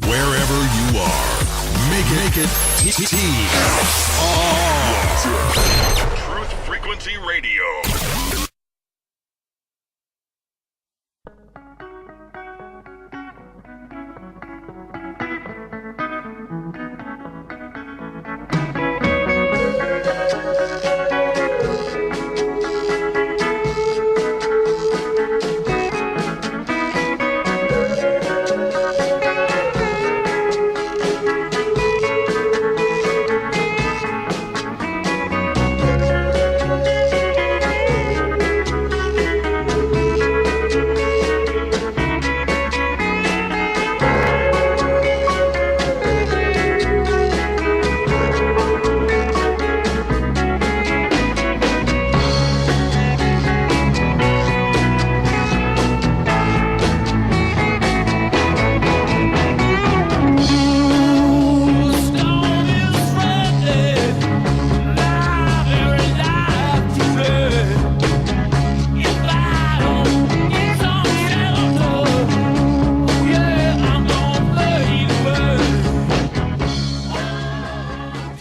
Wherever you are, make it team on. Truth Frequency Radio.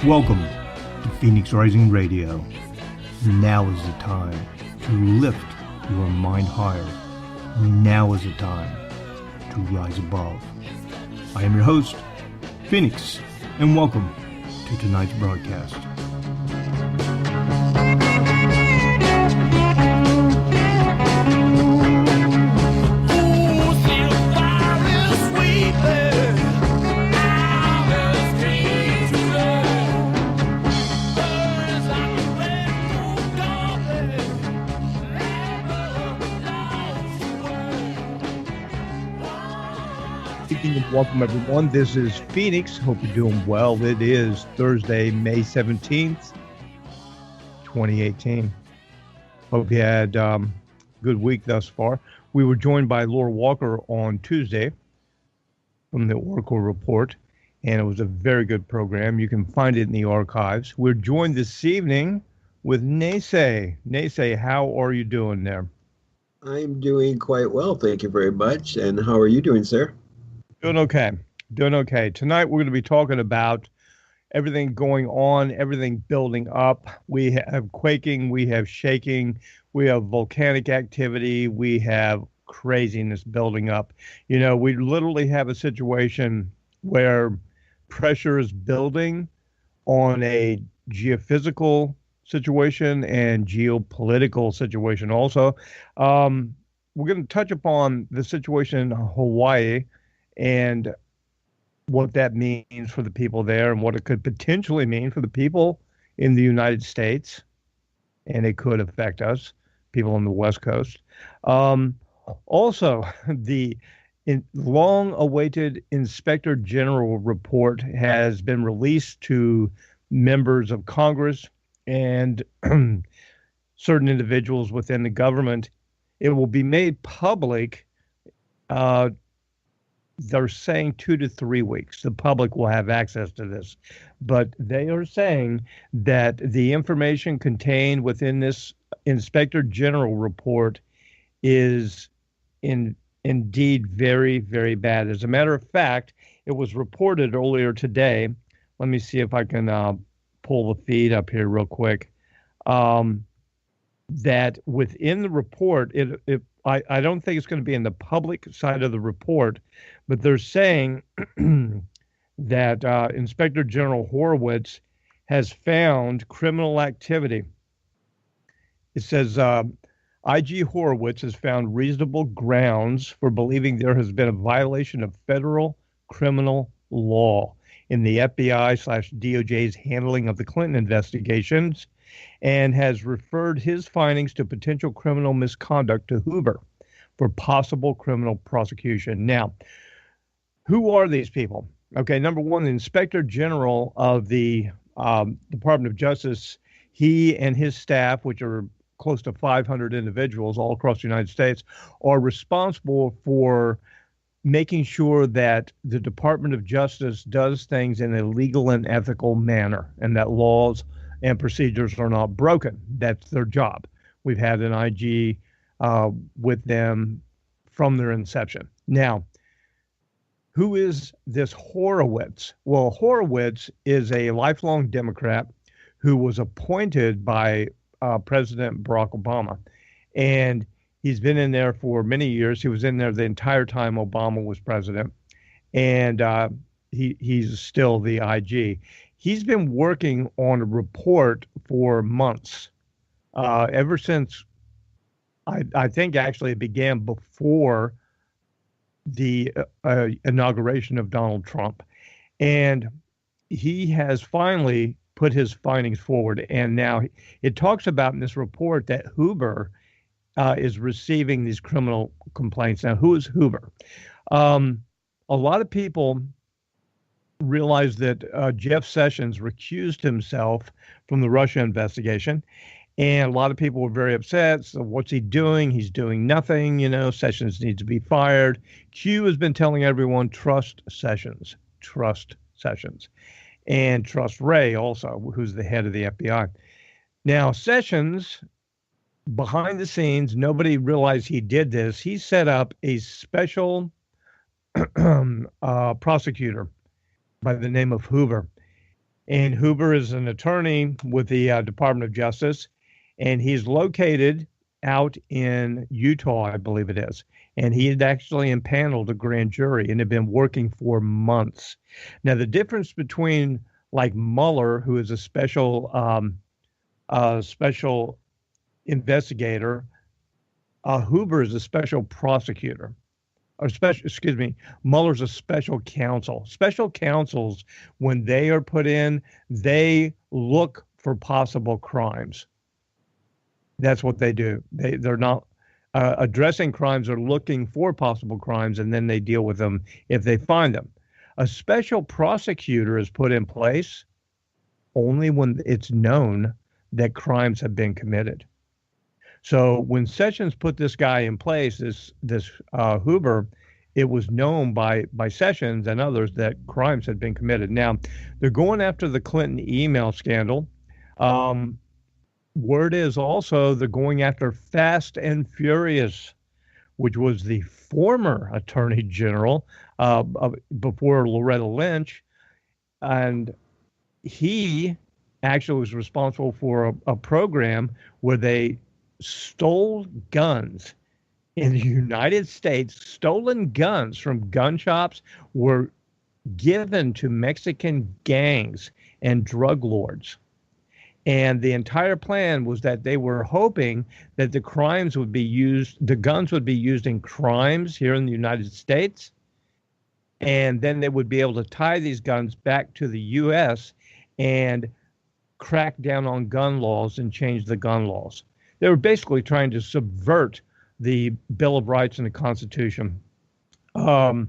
Welcome to Phoenix Rising Radio. Now is the time to lift your mind higher. Now is the time to rise above. I am your host, Phoenix, and welcome to tonight's broadcast. Welcome, everyone. This is Phoenix. Hope you're doing well. It is Thursday, May 17th, 2018. Hope you had a good week thus far. We were joined by Laura Walker on Tuesday from the Oracle Report, and it was a very good program. You can find it in the archives. We're joined this evening with NeSe. NeSe, how are you doing there? I'm doing quite well, thank you very much. And how are you doing, sir? Doing okay. Tonight we're going to be talking about everything going on, everything building up. We have quaking, we have shaking, we have volcanic activity, we have craziness building up. You know, we literally have a situation where pressure is building on a geophysical situation and geopolitical situation also. We're going to touch upon the situation in Hawaii and what that means for the people there and what it could potentially mean for the people in the United States. And it could affect us, people on the West Coast. Also, the long-awaited Inspector General report has been released to members of Congress and certain individuals within the government. It will be made public. They're saying 2 to 3 weeks. The public will have access to this. But they are saying that the information contained within this Inspector General report is indeed very, very bad. As a matter of fact, it was reported earlier today. Let me see if I can pull the feed up here real quick. That within the report, I don't think it's going to be in the public side of the report, but they're saying that Inspector General Horowitz has found criminal activity. It says IG Horowitz has found reasonable grounds for believing there has been a violation of federal criminal law in the FBI/DOJ's handling of the Clinton investigations, and has referred his findings to potential criminal misconduct to Hoover for possible criminal prosecution. Now, who are these people? Okay, number one, the Inspector General of the Department of Justice, he and his staff, which are close to 500 individuals all across the United States, are responsible for making sure that the Department of Justice does things in a legal and ethical manner, and that laws and procedures are not broken. That's their job. We've had an IG with them from their inception. Now, Who is this Horowitz? Well, Horowitz is a lifelong Democrat who was appointed by President Barack Obama. And he's been in there for many years. He was in there the entire time Obama was president. And he's still the IG. He's been working on a report for months, ever since I think actually it began before the inauguration of Donald Trump. And he has finally put his findings forward. And now it talks about in this report that Hoover is receiving these criminal complaints. Now, who is Hoover? A lot of people realized that Jeff Sessions recused himself from the Russia investigation. And a lot of people were very upset. So what's he doing? He's doing nothing. Sessions needs to be fired. Q has been telling everyone, trust Sessions, and trust Wray also, who's the head of the FBI. Now, Sessions, behind the scenes, nobody realized he did this. He set up a special prosecutor by the name of Hoover. And Hoover is an attorney with the Department of Justice. And he's located out in Utah, I believe it is. And he had actually impaneled a grand jury and had been working for months. Now, the difference between like Mueller, who is a special investigator, Hoover is a special prosecutor. Mueller's a special counsel. Special counsels, when they are put in, they look for possible crimes. That's what they do. They're not addressing crimes, they're looking for possible crimes, and then they deal with them if they find them. A special prosecutor is put in place only when it's known that crimes have been committed. So when Sessions put this guy in place, this Hoover, it was known by Sessions and others that crimes had been committed. Now, they're going after the Clinton email scandal. Word is also they're going after Fast and Furious, which was the former Attorney General before Loretta Lynch. And he actually was responsible for a program where they stole guns in the United States. Stolen guns from gun shops were given to Mexican gangs and drug lords. And the entire plan was that they were hoping that the guns would be used in crimes here in the United States. And then they would be able to tie these guns back to the U.S. and crack down on gun laws and change the gun laws. They were basically trying to subvert the Bill of Rights and the Constitution. So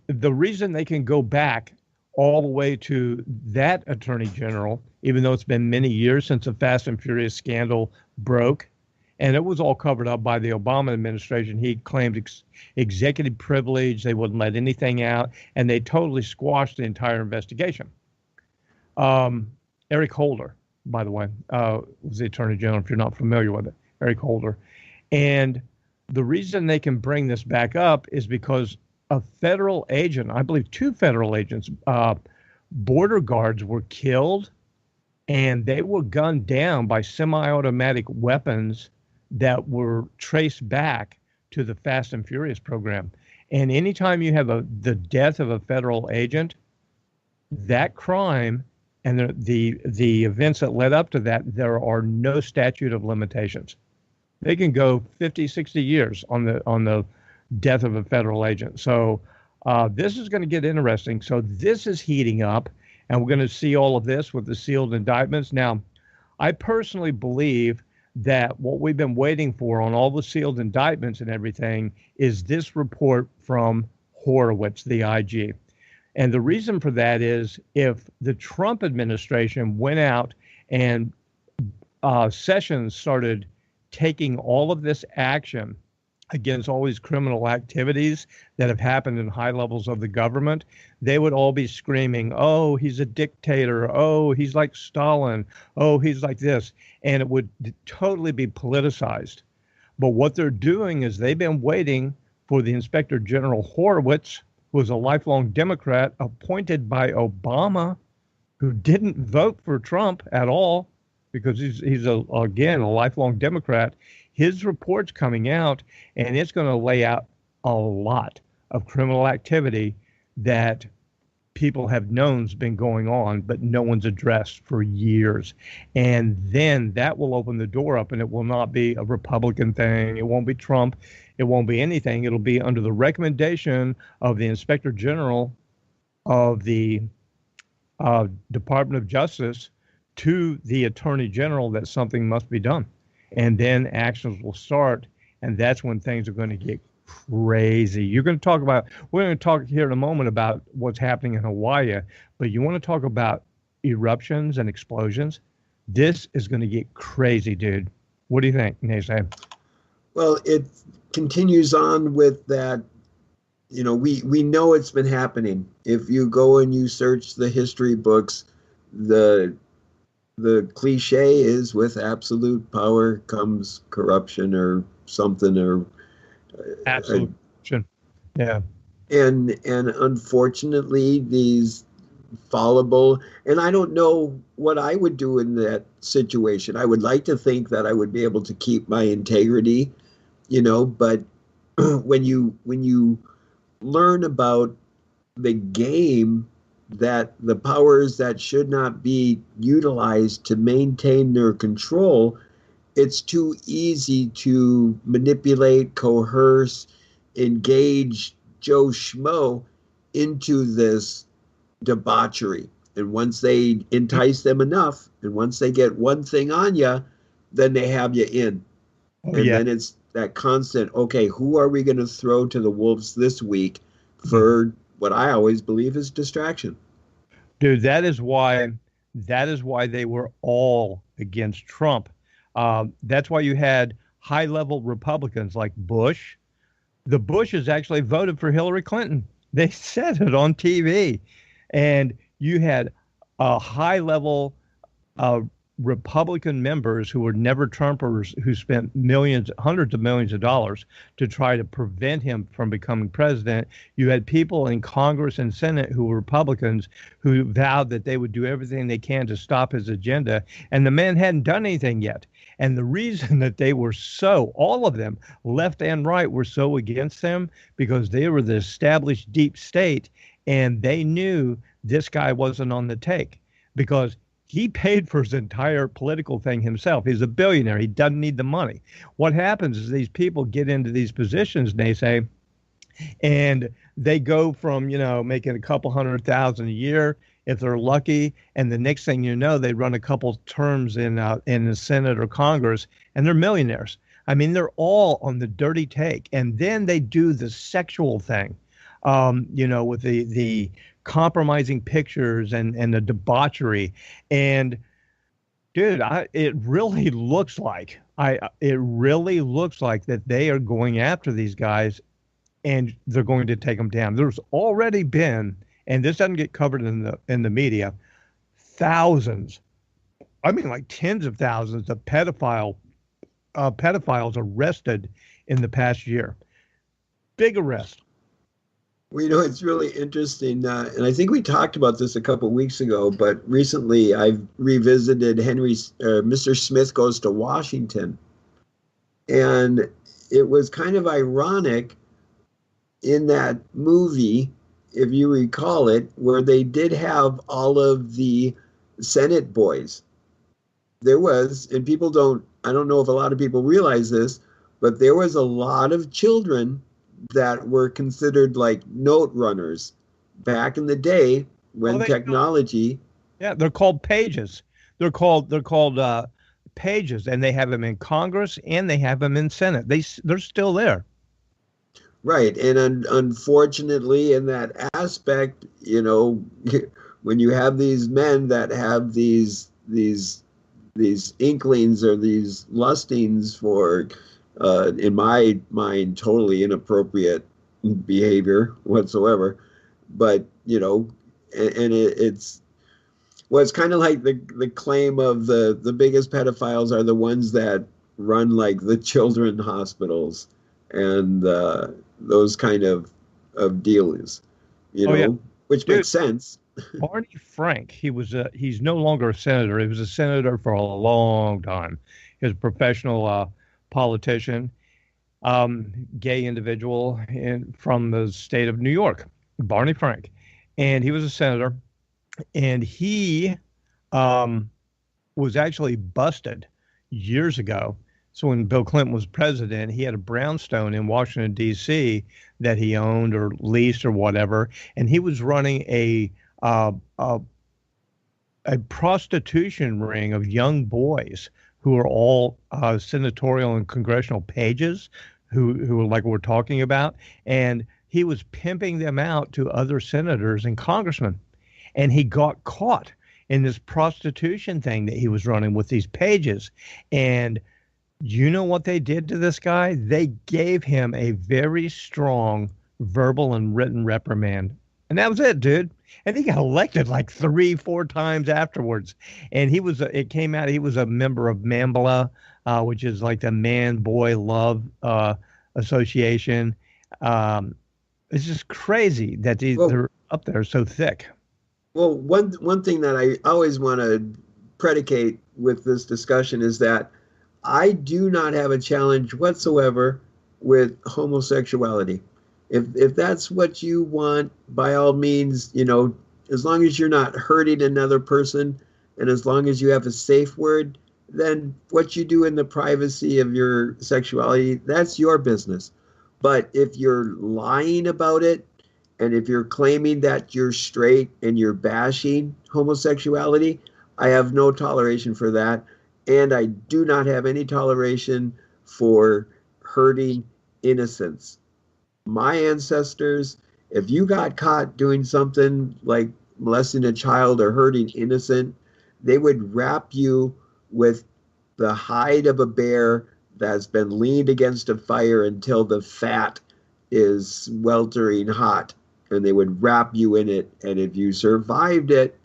the reason they can go back all the way to that Attorney General, even though it's been many years since the Fast and Furious scandal broke, and it was all covered up by the Obama administration. He claimed executive privilege. They wouldn't let anything out, and they totally squashed the entire investigation. Eric Holder, by the way, was the Attorney General, if you're not familiar with it, Eric Holder. And the reason they can bring this back up is because a federal agent, I believe 2 federal agents, border guards were killed, and they were gunned down by semi-automatic weapons that were traced back to the Fast and Furious program. And anytime you have the death of a federal agent, that crime and the events that led up to that, there are no statute of limitations. They can go 50, 60 years on the death of a federal agent. So this is going to get interesting. So this is heating up, and we're going to see all of this with the sealed indictments. Now, I personally believe that what we've been waiting for on all the sealed indictments and everything is this report from Horowitz, the IG. And the reason for that is if the Trump administration went out and Sessions started taking all of this action against all these criminal activities that have happened in high levels of the government, they would all be screaming, oh, he's a dictator. Oh, he's like Stalin. Oh, he's like this. And it would totally be politicized. But what they're doing is they've been waiting for the Inspector General Horowitz, who was a lifelong Democrat appointed by Obama, who didn't vote for Trump at all because he's again a lifelong Democrat. His report's coming out, and it's going to lay out a lot of criminal activity that people have known's been going on, but no one's addressed for years. And then that will open the door up, and it will not be a Republican thing. It won't be Trump. It won't be anything. It'll be under the recommendation of the Inspector General of the Department of Justice to the Attorney General that something must be done. And then actions will start, and that's when things are going to get crazy. We're going to talk here in a moment about what's happening in Hawaii, but you want to talk about eruptions and explosions? This is going to get crazy, dude. What do you think, NeSe? Well, it continues on with that. You know, we know it's been happening. If you go and you search the history books, the cliche is with absolute power comes corruption or something, or absolute. Yeah. And unfortunately, these fallible, and I don't know what I would do in that situation. I would like to think that I would be able to keep my integrity, you know, but when you learn about the game, that the powers that should not be utilized to maintain their control, it's too easy to manipulate, coerce, engage Joe Schmo into this debauchery. And once they entice them enough, and once they get one thing on you, then they have you in. Then it's that constant, okay, who are we going to throw to the wolves this week for what I always believe is distraction? Dude, that is why they were all against Trump. That's why you had high-level Republicans like Bush. The Bushes actually voted for Hillary Clinton. They said it on TV. And you had a high-level Republican members who were never Trumpers, who spent hundreds of millions of dollars to try to prevent him from becoming president. You had people in Congress and Senate who were Republicans who vowed that they would do everything they can to stop his agenda. And the man hadn't done anything yet. And the reason that they were all of them, left and right, were so against them, because they were the established deep state, and they knew this guy wasn't on the take, because he paid for his entire political thing himself. He's a billionaire. He doesn't need the money. What happens is these people get into these positions, NeSe, and they go from, making a couple $100,000 a year if they're lucky, and the next thing you know, they run a couple terms in the Senate or Congress, and they're millionaires. I mean, they're all on the dirty take, and then they do the sexual thing, with the compromising pictures and the debauchery. And dude, it really looks like that they are going after these guys, and they're going to take them down. There's already been, and this doesn't get covered in the media, thousands, I mean like tens of thousands of pedophiles arrested in the past year. Big arrest. Well, it's really interesting, and I think we talked about this a couple of weeks ago, but recently I've revisited Mr. Smith Goes to Washington, and it was kind of ironic in that movie, if you recall it, where they did have all of the Senate boys. There was, and I don't know if a lot of people realize this, but there was a lot of children that were considered like note runners back in the day when technology. Yeah, they're called pages. They're called pages, and they have them in Congress and they have them in Senate. They're still there. Right, and unfortunately, in that aspect, when you have these men that have these inklings or these lustings for, in my mind, totally inappropriate behavior whatsoever. But, it's kind of like the claim of the biggest pedophiles are the ones that run like the children's hospitals and those kind of dealings. you Oh yeah, know, which dude. makes sense. Barney Frank, he's no longer a senator. He was a senator for a long time. He was a professional politician, gay individual from the state of New York, Barney Frank. And he was a senator, and he um, was actually busted years ago. So when Bill Clinton was president, he had a brownstone in Washington, D.C. that he owned or leased or whatever. And he was running uh, a, a prostitution ring of young boys who are all senatorial and congressional pages who are like we're talking about. And he was pimping them out to other senators and congressmen. And he got caught in this prostitution thing that he was running with these pages. And you know what they did to this guy? They gave him a very strong verbal and written reprimand. And that was it, dude. And he got elected like 3, 4 times afterwards. And it came out, he was a member of Mambla, which is like the man boy love association. It's just crazy that they're up there so thick. Well, one thing that I always want to predicate with this discussion is that I do not have a challenge whatsoever with homosexuality. If that's what you want, by all means, you know, as long as you're not hurting another person and as long as you have a safe word, then what you do in the privacy of your sexuality, that's your business. But if you're lying about it, and if you're claiming that you're straight and you're bashing homosexuality, I have no toleration for that. And I do not have any toleration for hurting innocence. My ancestors, if you got caught doing something like molesting a child or hurting innocent, they would wrap you with the hide of a bear that's been leaned against a fire until the fat is sweltering hot. And they would wrap you in it. And if you survived it,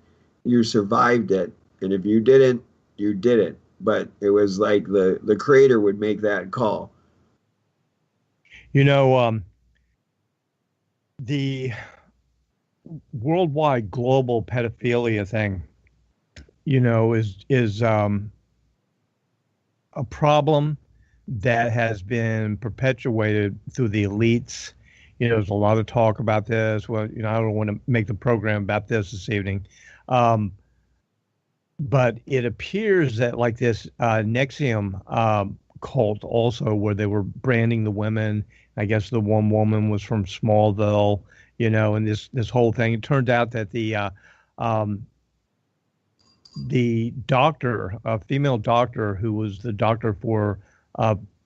you survived it. And if you didn't, you didn't. But it was like the creator would make that call. You know, the worldwide global pedophilia thing, you know, is a problem that has been perpetuated through the elites. You know, there's a lot of talk about this. Well, you know, I don't want to make the program about this evening. But it appears that like this NXIVM cult also, where they were branding the women. I guess the one woman was from Smallville, you know, and this whole thing. It turned out that the doctor, a female doctor who was the doctor for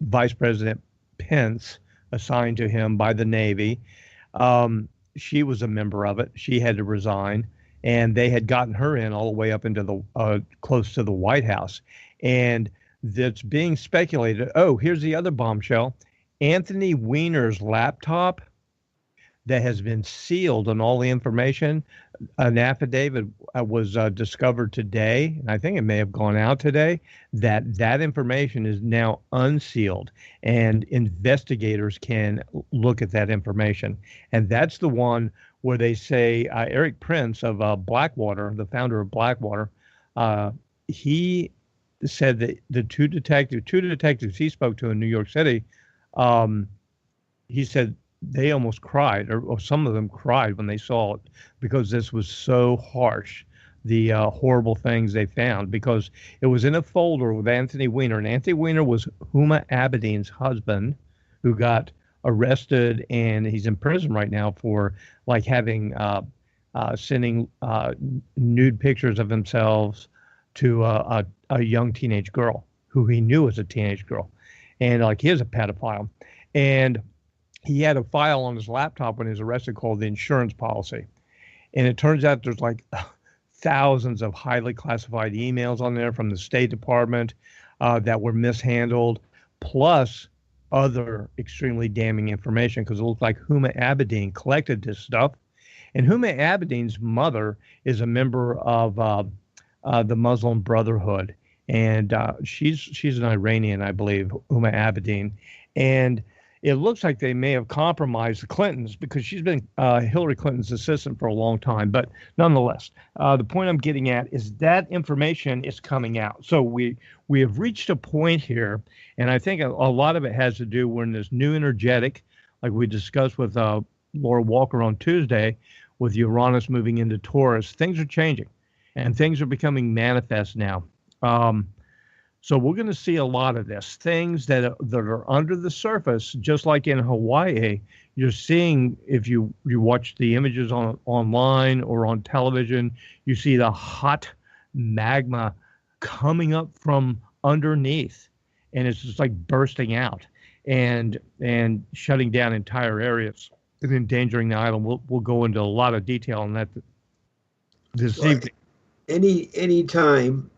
Vice President Pence, assigned to him by the Navy, she was a member of it. She had to resign. And they had gotten her in all the way up into the close to the White House. And that's being speculated. Oh, here's the other bombshell. Anthony Weiner's laptop that has been sealed on all the information. An affidavit was discovered today, and I think it may have gone out today, that information is now unsealed, and investigators can look at that information. And that's the one where they say Eric Prince of Blackwater, the founder of Blackwater, he said that the two detectives he spoke to in New York City, he said they almost cried, or some of them cried when they saw it, because this was so harsh, the horrible things they found, because it was in a folder with Anthony Weiner. And Anthony Weiner was Huma Abedin's husband, who got arrested, and he's in prison right now for like having sending nude pictures of himself to a young teenage girl who he knew was a teenage girl, and like he is a pedophile. And he had a file on his laptop when he was arrested called the insurance policy, and it turns out there's like thousands of highly classified emails on there from the State Department that were mishandled, plus other extremely damning information, because it looked like Huma Abedin collected this stuff. And Huma Abedin's mother is a member of the Muslim Brotherhood, and she's an Iranian, I believe, Huma Abedin. And it looks like they may have compromised the Clintons because she's been Hillary Clinton's assistant for a long time. But nonetheless, the point I'm getting at is that information is coming out. So we have reached a point here, and I think a lot of it has to do we're in this new energetic, like we discussed with Laura Walker on Tuesday, with Uranus moving into Taurus. Things are changing, and things are becoming manifest now. So we're going to see a lot of this, things that are under the surface, just like in Hawaii. You're seeing, if you watch the images online or on television, you see the hot magma coming up from underneath, and it's just like bursting out and shutting down entire areas and endangering the island. We'll go into a lot of detail on that this evening. Any time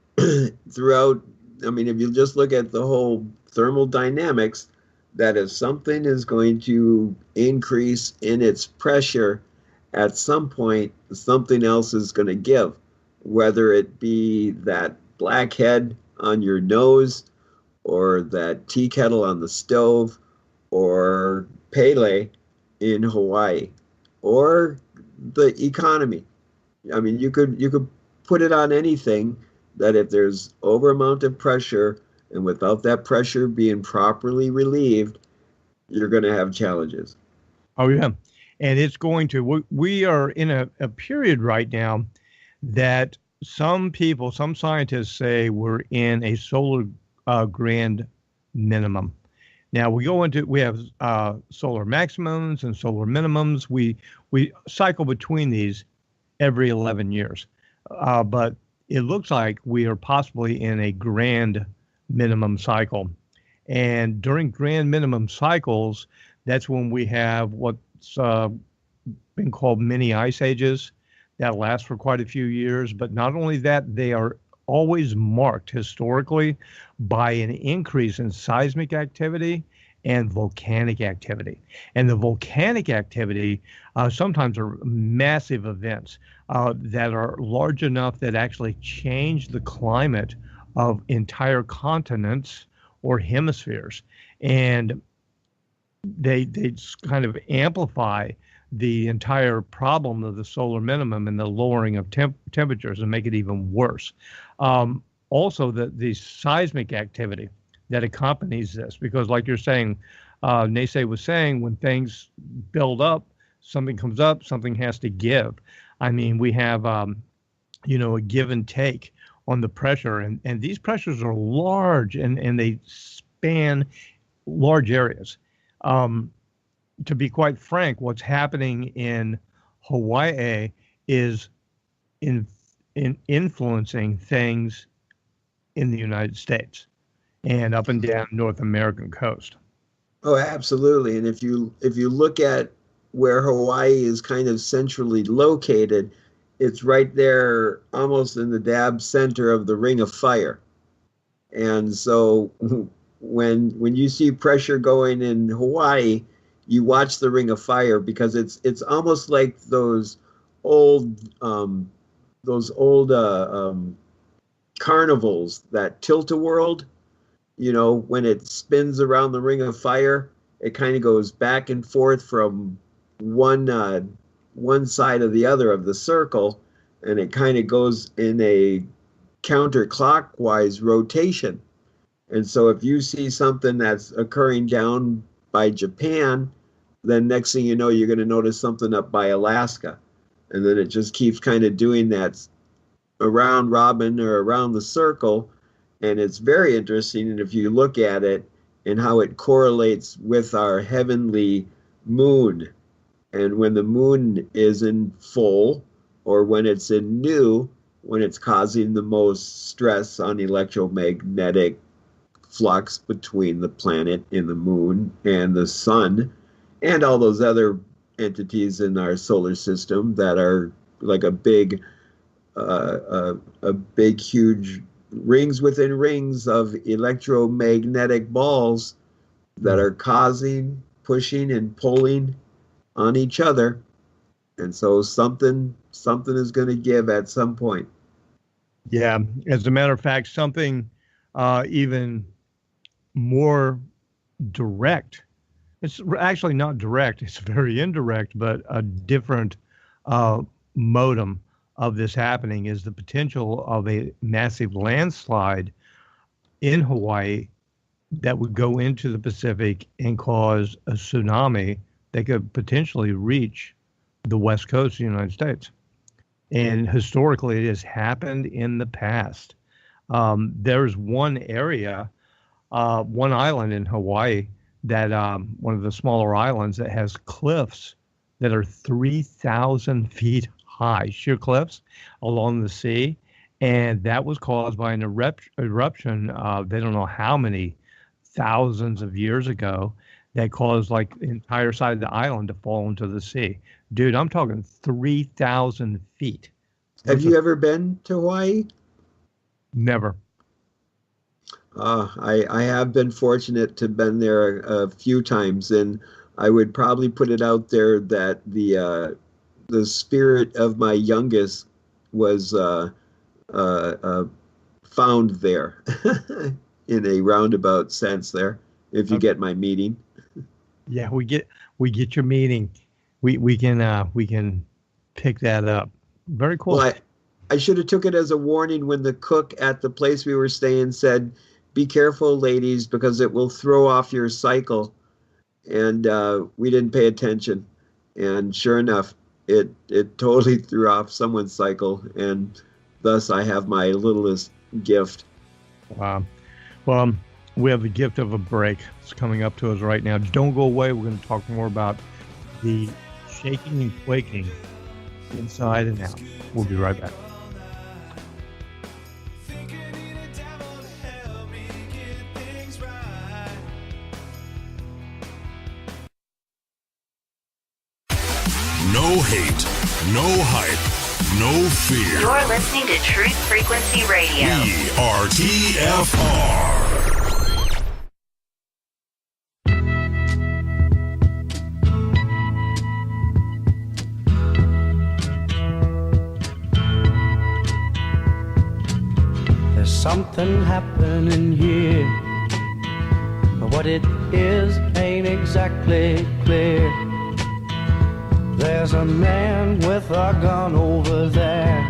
throughout. I mean, if you just look at the whole thermal dynamics, that if something is going to increase in its pressure, at some point, something else is going to give, whether it be that blackhead on your nose or that tea kettle on the stove or Pele in Hawaii or the economy. I mean, you could put it on anything, that if there's over amount of pressure and without that pressure being properly relieved, you're going to have challenges. Oh, yeah. And it's going to, we are in a period right now that some people, some scientists say we're in a solar grand minimum. Now we have solar maximums and solar minimums. We cycle between these every 11 years. But it looks like we are possibly in a grand minimum cycle. And during grand minimum cycles, that's when we have what's been called mini ice ages that last for quite a few years. But not only that, they are always marked historically by an increase in seismic activity and volcanic activity. And the volcanic activity sometimes are massive events that are large enough that actually change the climate of entire continents or hemispheres. And they kind of amplify the entire problem of the solar minimum and the lowering of temperatures and make it even worse. Also, the seismic activity that accompanies this, because like you're saying, NeSe was saying, when things build up, something comes up, something has to give. I mean, we have, a give and take on the pressure, and these pressures are large and they span large areas. To be quite frank, what's happening in Hawaii is influencing things in the United States and up and down North American coast. Oh, absolutely. And if you look at where Hawaii is kind of centrally located, it's right there almost in the dab center of the Ring of Fire. And so when you see pressure going in Hawaii, you watch the Ring of Fire, because it's almost like those old carnivals, that tilt-a-whirl. When it spins around the Ring of Fire, it kind of goes back and forth from one side or the other of the circle, and it kind of goes in a counterclockwise rotation. And so if you see something that's occurring down by Japan, then next thing you know, you're going to notice something up by Alaska. And then it just keeps kind of doing that around robin or around the circle. And it's very interesting. And if you look at it and how it correlates with our heavenly moon, and when the moon is in full or when it's in new, when it's causing the most stress on electromagnetic flux between the planet and the moon and the sun and all those other entities in our solar system that are like a big huge rings within rings of electromagnetic balls that are causing, pushing, and pulling on each other. And so something is going to give at some point. Yeah, as a matter of fact, something even more direct It's actually not direct. It's very indirect, but a different modem of this happening is the potential of a massive landslide in Hawaii that would go into the Pacific and cause a tsunami that could potentially reach the west coast of the United States. And historically, it has happened in the past. There's one area, one island in Hawaii that one of the smaller islands that has cliffs that are 3,000 feet high, sheer cliffs along the sea. And that was caused by an eruption, they don't know how many thousands of years ago, that caused like the entire side of the island to fall into the sea. Dude, I'm talking 3,000 feet. Have you ever been to Hawaii? Never. I have been fortunate to have been there a few times, and I would probably put it out there that the spirit of my youngest was found there in a roundabout sense there, if you get my meaning. Yeah, we get your meaning. We can pick that up. Very cool. Well, I should have took it as a warning when the cook at the place we were staying said, "Be careful, ladies, because it will throw off your cycle." And we didn't pay attention. And sure enough, it totally threw off someone's cycle. And thus I have my littlest gift. Wow. Well, we have the gift of a break. It's coming up to us right now. Don't go away. We're going to talk more about the shaking and quaking inside and out. We'll be right back. No hate, no hype, no fear. You're listening to Truth Frequency Radio. We are TFR. There's something happening here, but what it is ain't exactly clear. There's a man with a gun over there,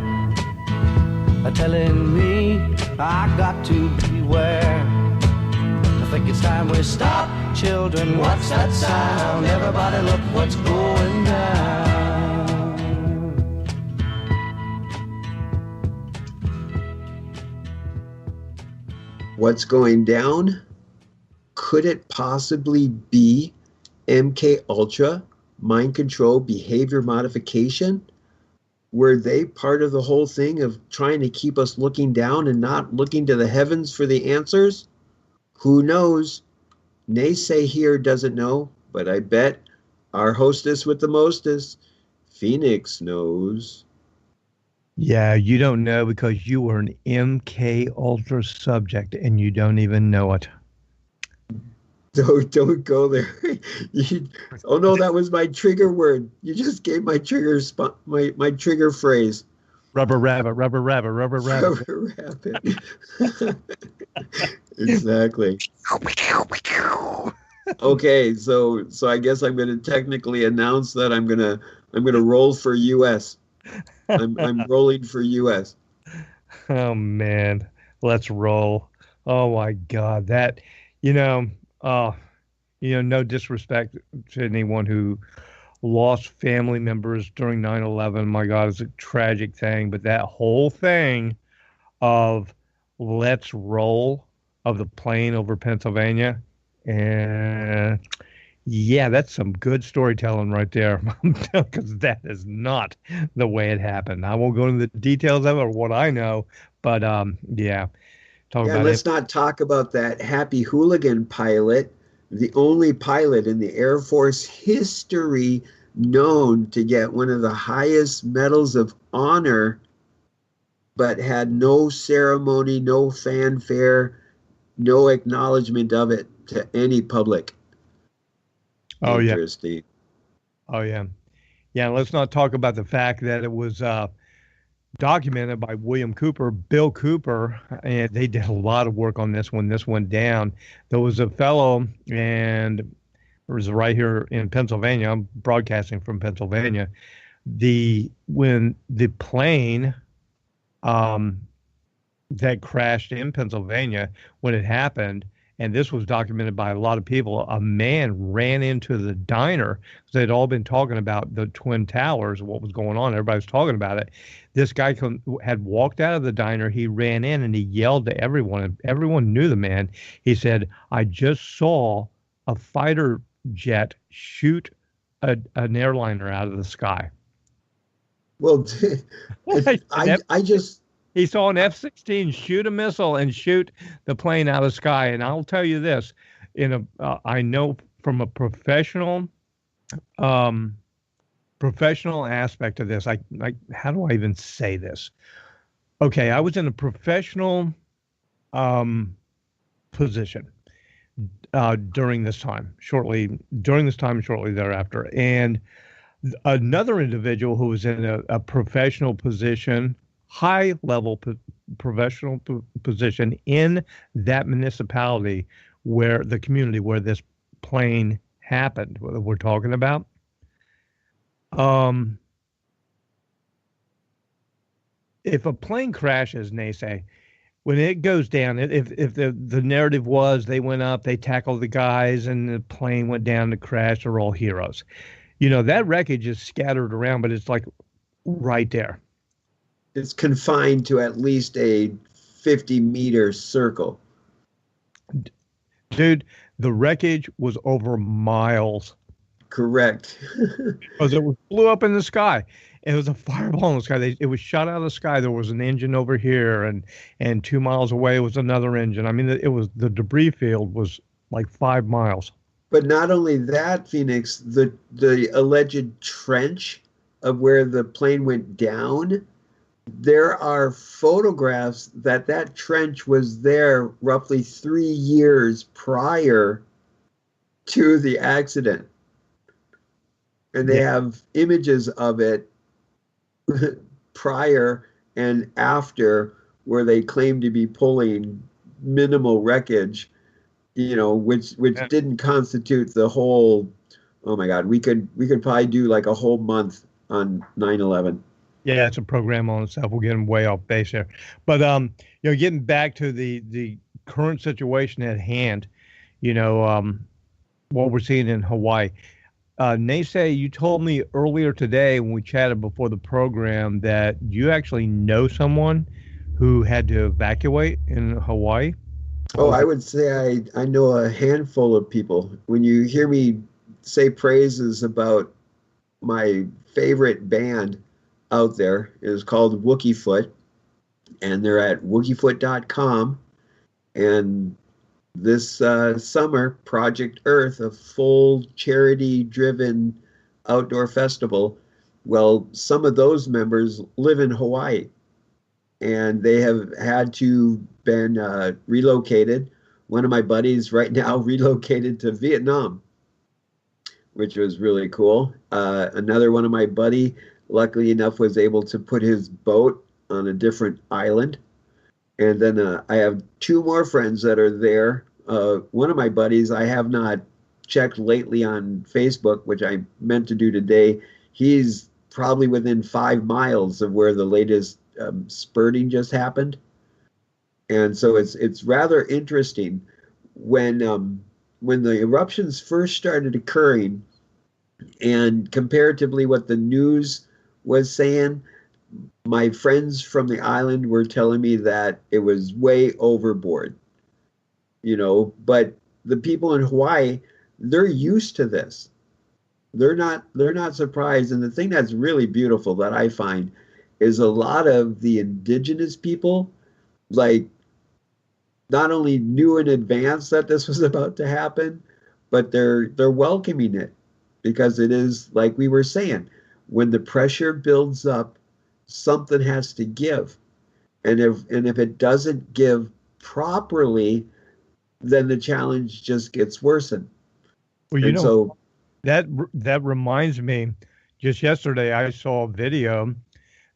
telling me I got to beware. I think it's time we stop, children. What's that sound? Everybody look what's going down. What's going down? Could it possibly be MK Ultra? Mind control, behavior modification? Were they part of the whole thing of trying to keep us looking down and not looking to the heavens for the answers? Who knows? NeSe here doesn't know, but I bet our hostess with the mostest, Phoenix, knows. Yeah, you don't know because you were an MK Ultra subject and you don't even know it. Don't go there. Oh no, that was my trigger word. You just gave my trigger my trigger phrase. Rubber rabbit, rubber rabbit, rubber rabbit. Rubber rabbit. Exactly. Okay, so I guess I'm going to technically announce that I'm going to roll for US. I'm rolling for US. Oh man, let's roll. Oh my God, that no disrespect to anyone who lost family members during 9/11. My God, it's a tragic thing. But that whole thing of let's roll of the plane over Pennsylvania, and yeah, that's some good storytelling right there. Because that is not the way it happened. I won't go into the details of it or what I know, but yeah. Let's not talk about that happy hooligan pilot, the only pilot in the Air Force history known to get one of the highest medals of honor, but had no ceremony, no fanfare, no acknowledgement of it to any public. Oh, Interesting. Yeah. Oh, yeah. Yeah, let's not talk about the fact that it was documented by Bill Cooper, and they did a lot of work on this when this went down. There was a fellow, and It was right here in Pennsylvania. I'm broadcasting from Pennsylvania. When the plane that crashed in Pennsylvania, when it happened, and this was documented by a lot of people, a man ran into the diner because they'd all been talking about the Twin Towers, what was going on. Everybody was talking about it. This guy had walked out of the diner. He ran in and he yelled to everyone, and everyone knew the man. He said, "I just saw a fighter jet shoot an airliner out of the sky." Well, I just he saw an F-16 shoot a missile and shoot the plane out of the sky. And I'll tell you this: I know from a professional aspect of this. How do I even say this? Okay, I was in a professional position during this time, shortly thereafter, and another individual who was in a professional position, high level professional position in that municipality, where the community where this plane happened, what we're talking about. If a plane crashes, NeSe, when it goes down, if the narrative was they went up, they tackled the guys, and the plane went down to crash, they're all heroes. That wreckage is scattered around, but it's like right there. It's confined to at least a 50-meter circle. Dude, the wreckage was over miles. Correct. Because it blew up in the sky. It was a fireball in the sky. It was shot out of the sky. There was an engine over here, and 2 miles away was another engine. I mean, the debris field was like 5 miles. But not only that, Phoenix, the alleged trench of where the plane went down, there are photographs that trench was there roughly 3 years prior to the accident. And they have images of it prior and after, where they claim to be pulling minimal wreckage, which didn't constitute the whole. Oh my God, we could probably do like a whole month on 9/11. Yeah, it's a program on itself. We're getting way off base here, but getting back to the current situation at hand, what we're seeing in Hawaii. NeSe, you told me earlier today when we chatted before the program that you actually know someone who had to evacuate in Hawaii. Oh, I would say I know a handful of people. When you hear me say praises about my favorite band out there, it is called Wookiefoot, and they're at wookiefoot.com. And this summer, Project Earth, a full charity-driven outdoor festival, well, some of those members live in Hawaii, and they have had to been relocated. One of my buddies right now relocated to Vietnam, which was really cool. Another one of my buddy, luckily enough, was able to put his boat on a different island. And then I have 2 more friends that are there. One of my buddies, I have not checked lately on Facebook, which I meant to do today. He's probably within 5 miles of where the latest spurting just happened. And so it's rather interesting. When the eruptions first started occurring, and comparatively what the news was saying, my friends from the island were telling me that it was way overboard, but the people in Hawaii, they're used to this. They're not surprised. And the thing that's really beautiful that I find is a lot of the indigenous people, like, not only knew in advance that this was about to happen, but they're welcoming it, because it is, like we were saying, when the pressure builds up, something has to give. And if it doesn't give properly, then the challenge just gets worsened. Well, so that reminds me, just yesterday I saw a video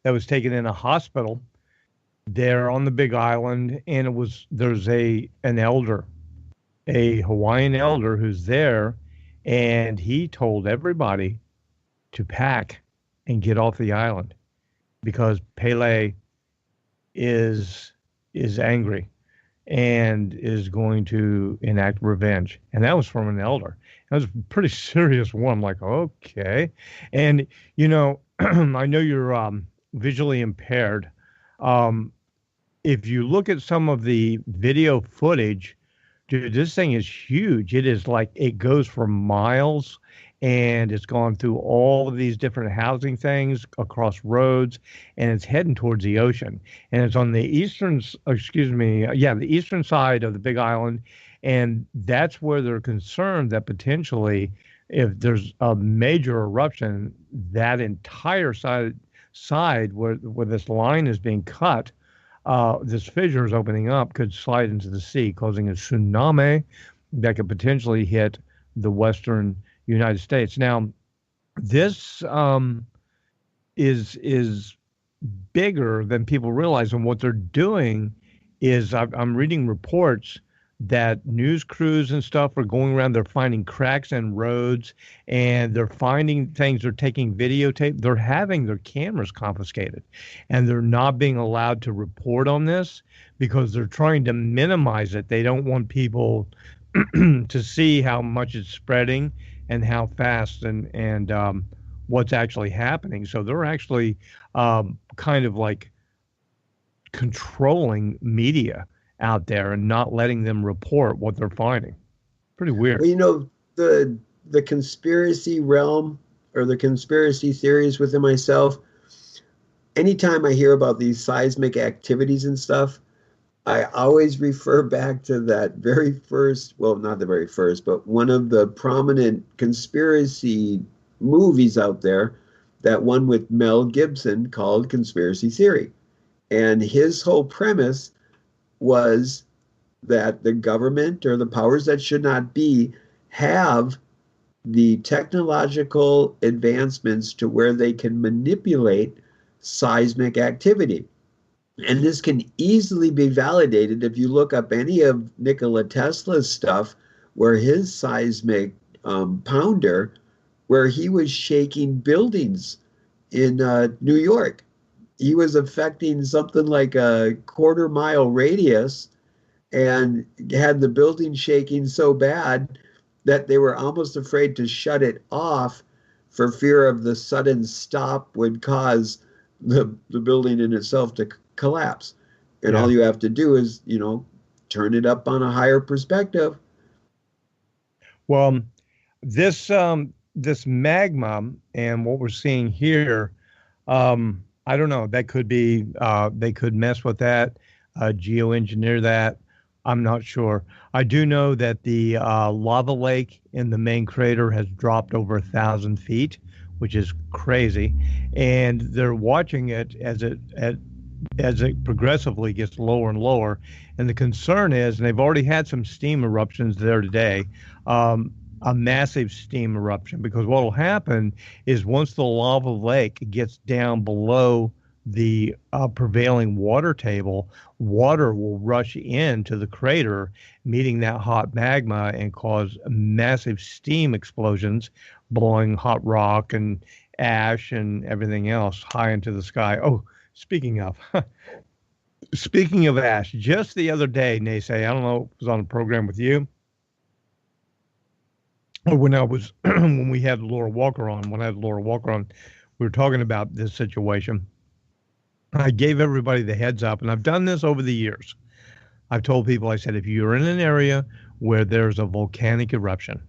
that was taken in a hospital there on the Big Island, and there's an elder, a Hawaiian elder who's there, and he told everybody to pack and get off the island because Pele is angry and is going to enact revenge. And that was from an elder. That was a pretty serious one. I'm like, okay. And, you know, I know you're visually impaired. If you look at some of the video footage, dude, this thing is huge. It is like, it goes for miles, and it's gone through all of these different housing things across roads, and it's heading towards the ocean. And it's on the the eastern side of the Big Island. And that's where they're concerned that potentially, if there's a major eruption, that entire side where this line is being cut, this fissure is opening up, could slide into the sea, causing a tsunami that could potentially hit the western United States. Now, this is bigger than people realize, and what they're doing is, I'm reading reports that news crews and stuff are going around. They're finding cracks in roads, and they're finding things. They're taking videotape. They're having their cameras confiscated, and they're not being allowed to report on this because they're trying to minimize it. They don't want people to see how much it's spreading and how fast and what's actually happening. So they're actually kind of like controlling media out there and not letting them report what they're finding. Pretty weird. Well, you know, the conspiracy realm or the conspiracy theories within myself, anytime I hear about these seismic activities and stuff, I always refer back to that very first, well, not the very first, but one of the prominent conspiracy movies out there, that one with Mel Gibson called Conspiracy Theory. And his whole premise was that the government, or the powers that should not be, have the technological advancements to where they can manipulate seismic activity. And this can easily be validated if you look up any of Nikola Tesla's stuff, where his seismic pounder, where he was shaking buildings in New York. He was affecting something like a 1/4 mile radius, and had the building shaking so bad that they were almost afraid to shut it off for fear of the sudden stop would cause the building in itself to collapse. And all you have to do is, you know, turn it up on a higher perspective. Well, this magma and what we're seeing here, I don't know. That could be, they could mess with that, geoengineer that. I'm not sure. I do know that the lava lake in the main crater has dropped over 1,000 feet, which is crazy. And they're watching it as it progressively gets lower and lower. And the concern is, and they've already had some steam eruptions there today, a massive steam eruption, because what will happen is once the lava lake gets down below the prevailing water table, water will rush into the crater, meeting that hot magma, and cause massive steam explosions, blowing hot rock and ash and everything else high into the sky. Oh, speaking of ash, just the other day, NeSe, I don't know if it was on a program with you, or when I was when we had Laura Walker on, we were talking about this situation. I gave everybody the heads up, and I've done this over the years. I've told people, I said, if you're in an area where there's a volcanic eruption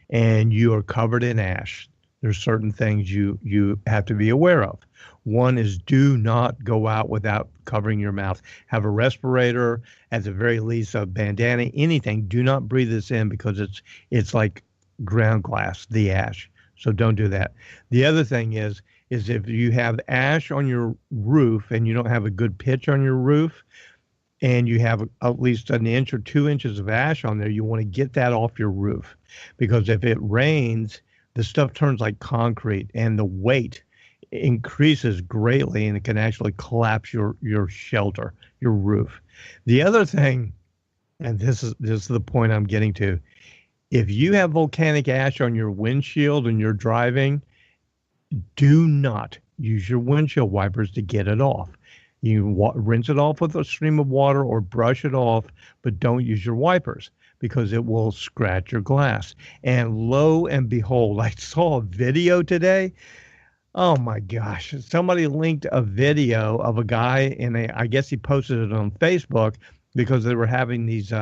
and you are covered in ash, there's certain things you have to be aware of. One is, do not go out without covering your mouth. Have a respirator, at the very least a bandana, anything. Do not breathe this in, because it's like ground glass, the ash. So don't do that. The other thing is if you have ash on your roof and you don't have a good pitch on your roof, and you have at least 1 inch or 2 inches of ash on there, you want to get that off your roof, because if it rains, the stuff turns like concrete and the weight increases greatly, and it can actually collapse your shelter, your roof. The other thing, and this is the point I'm getting to, If you have volcanic ash on your windshield and you're driving, do not use your windshield wipers to get it off. You rinse it off with a stream of water or brush it off, but don't use your wipers because it will scratch your glass. And lo and behold, I saw a video today. Oh my gosh. Somebody linked a video of a guy, and I guess he posted it on Facebook because they were having these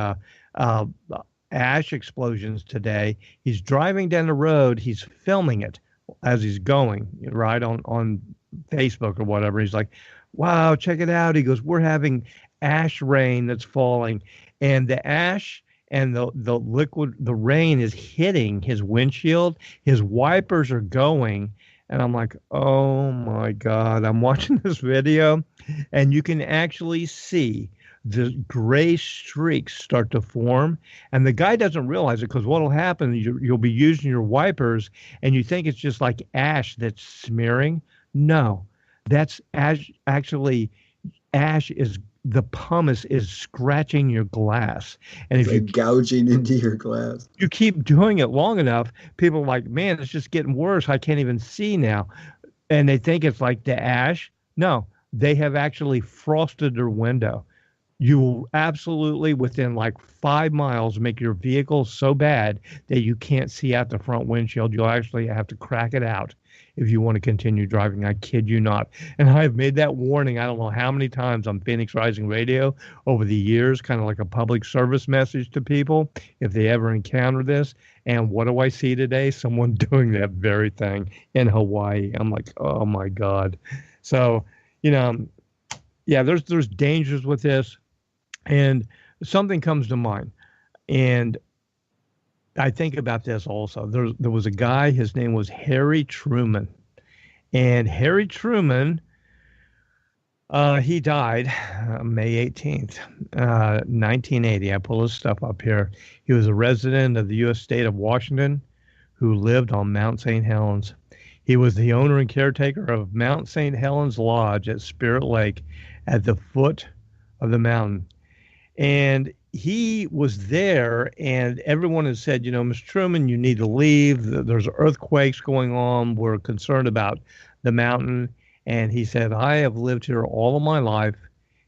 ash explosions today. He's driving down the road. He's filming it as he's going, right, on Facebook or whatever. He's like, wow, check it out. He goes, we're having ash rain that's falling. And the ash and the liquid, the rain is hitting his windshield. His wipers are going. And I'm like, oh my God, I'm watching this video and you can actually see the gray streaks start to form. And the guy doesn't realize it because what will happen, you'll be using your wipers and you think it's just like ash that's smearing. No, that's ash. Actually, ash is, the pumice is scratching your glass. And if you gouging into your glass, you keep doing it long enough, people are like, man, it's just getting worse. I can't even see now. And they think it's like the ash. No, they have actually frosted their window. You will absolutely, within like 5 miles, make your vehicle so bad that you can't see out the front windshield. You'll actually have to crack it out if you want to continue driving. I kid you not. And I've made that warning, I don't know how many times on Phoenix Rising Radio over the years, kind of like a public service message to people if they ever encounter this. And what do I see today? Someone doing that very thing in Hawaii. I'm like, oh my God. So, yeah, there's dangers with this. And something comes to mind. And I think about this also. There was a guy, his name was Harry Truman. And Harry Truman, he died May 18th, 1980. I pull his stuff up here. He was a resident of the U.S. state of Washington who lived on Mount St. Helens. He was the owner and caretaker of Mount St. Helens Lodge at Spirit Lake at the foot of the mountain. And he was there, and everyone has said, Mr. Truman, you need to leave. There's earthquakes going on. We're concerned about the mountain. And he said, I have lived here all of my life.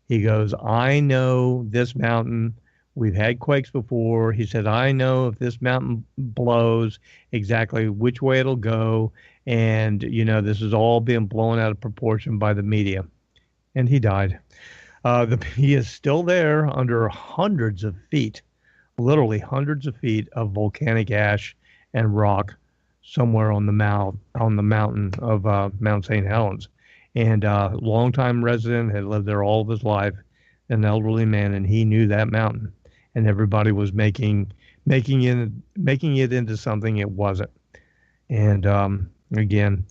He goes, I know this mountain. We've had quakes before. He said, I know if this mountain blows, exactly which way it'll go. And, this is all being blown out of proportion by the media. And he died. He is still there under hundreds of feet, literally hundreds of feet of volcanic ash and rock somewhere on the mountain of Mount St. Helens. And longtime resident, had lived there all of his life, an elderly man, and he knew that mountain. And everybody was making it into something it wasn't. And again,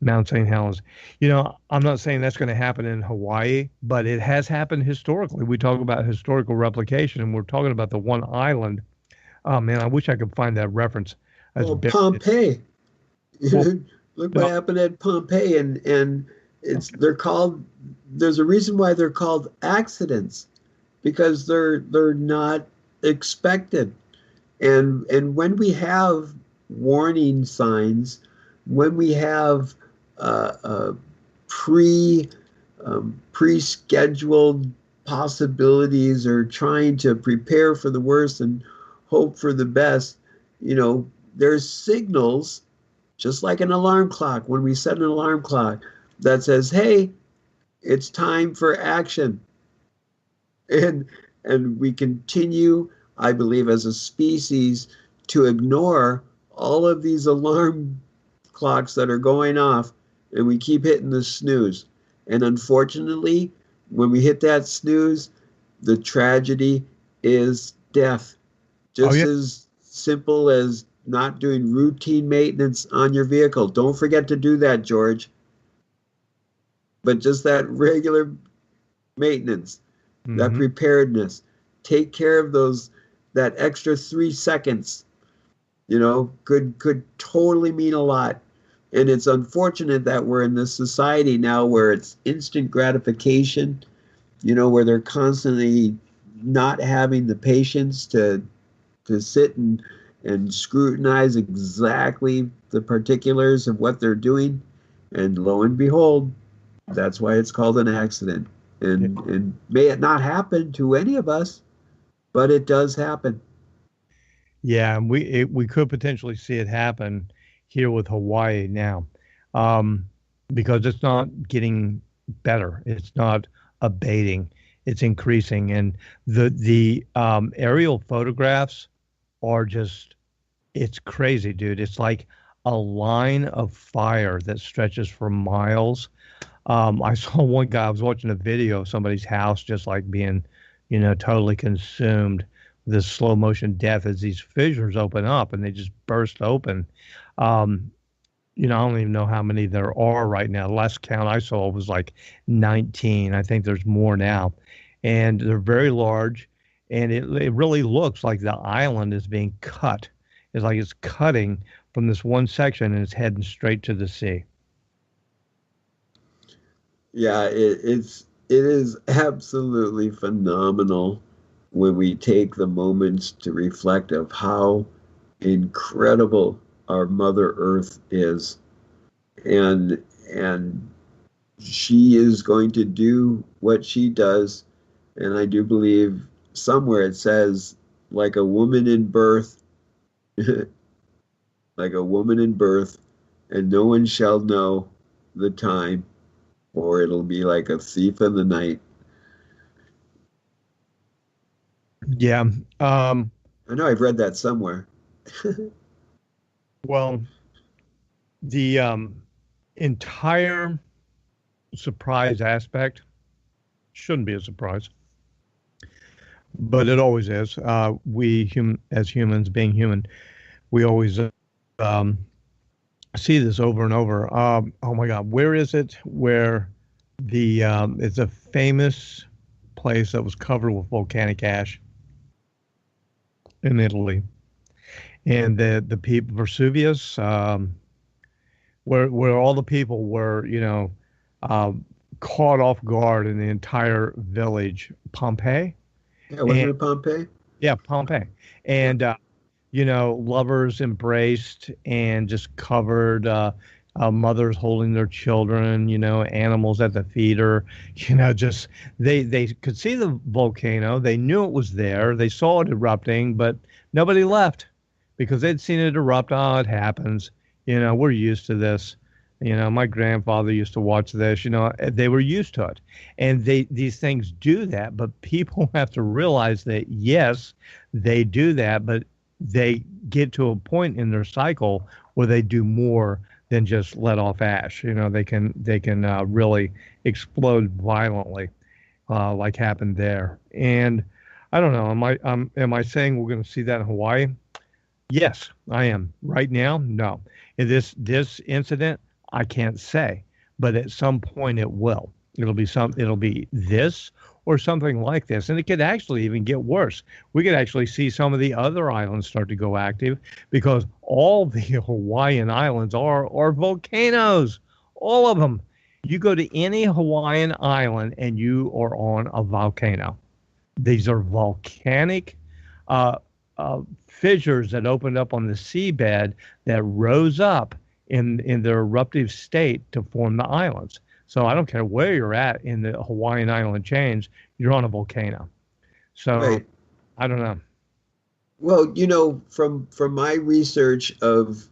Mount St. Helens. I'm not saying that's going to happen in Hawaii, but it has happened historically. We talk about historical replication, and we're talking about the one island. Oh, man, I wish I could find that reference. Pompeii. Look what happened at Pompeii, and there's a reason why they're called accidents, because they're not expected. And when we have warning signs, when we have pre-scheduled possibilities or trying to prepare for the worst and hope for the best, there's signals, just like an alarm clock. When we set an alarm clock that says, hey, it's time for action. And we continue, I believe, as a species to ignore all of these alarm clocks that are going off, and we keep hitting the snooze. And unfortunately, when we hit that snooze, the tragedy is death. Just as simple as not doing routine maintenance on your vehicle. Don't forget to do that, George. But just that regular maintenance, that preparedness, take care of that extra 3 seconds, could totally mean a lot. And it's unfortunate that we're in this society now where it's instant gratification, where they're constantly not having the patience to sit and and scrutinize exactly the particulars of what they're doing. And lo and behold, that's why it's called an accident. And may it not happen to any of us, but it does happen. Yeah, and we could potentially see it happen here with Hawaii now, because it's not getting better. It's not abating. It's increasing, and the aerial photographs are just, it's crazy, dude. It's like a line of fire that stretches for miles. I saw one guy, I was watching a video of somebody's house just like being, totally consumed with this slow motion death as these fissures open up and they just burst open. I don't even know how many there are right now. The last count I saw was like 19. I think there's more now. And they're very large. And it really looks like the island is being cut. It's like it's cutting from this one section and it's heading straight to the sea. Yeah, it is absolutely phenomenal when we take the moments to reflect of how incredible our Mother Earth is. And she is going to do what she does. And I do believe somewhere it says, like a woman in birth, like a woman in birth, and no one shall know the time, or it'll be like a thief in the night. Yeah. I know I've read that somewhere. Well, the entire surprise aspect shouldn't be a surprise, but it always is. As humans, being human, we always see this over and over. Oh my God, where is it? Where it's a famous place that was covered with volcanic ash in Italy, and the people, Vesuvius, where all the people were, caught off guard in the entire village, Pompeii. Yeah, wasn't it Pompeii? Yeah, Pompeii, and lovers embraced and just covered, mothers holding their children, animals at the feeder, just they could see the volcano. They knew it was there. They saw it erupting, but nobody left because they'd seen it erupt. Oh, it happens. We're used to this. My grandfather used to watch this, they were used to it. And these things do that, but people have to realize that, yes, they do that, but they get to a point in their cycle where they do more than just let off ash. They can really explode violently, like happened there. And I don't know. Am I saying we're going to see that in Hawaii? Yes, I am. Right now, no. In this incident, I can't say, but at some point it will. It'll be this or something like this. And it could actually even get worse. We could actually see some of the other islands start to go active because all the Hawaiian islands are volcanoes, all of them. You go to any Hawaiian island and you are on a volcano. These are volcanic fissures that opened up on the seabed that rose up in their eruptive state to form the islands. So I don't care where you're at in the Hawaiian island chains, you're on a volcano. So right. I don't know. Well, from my research of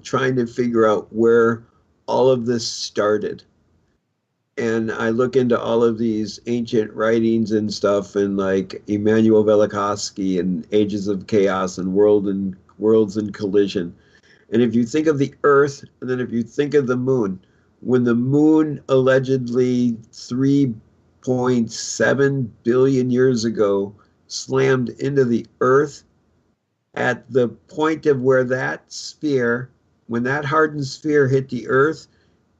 trying to figure out where all of this started, and I look into all of these ancient writings and stuff, and like Immanuel Velikovsky and Ages of Chaos and Worlds in Collision. And if you think of the Earth, and then if you think of the moon, when the moon allegedly 3.7 billion years ago slammed into the Earth, at the point of where that sphere, when that hardened sphere hit the Earth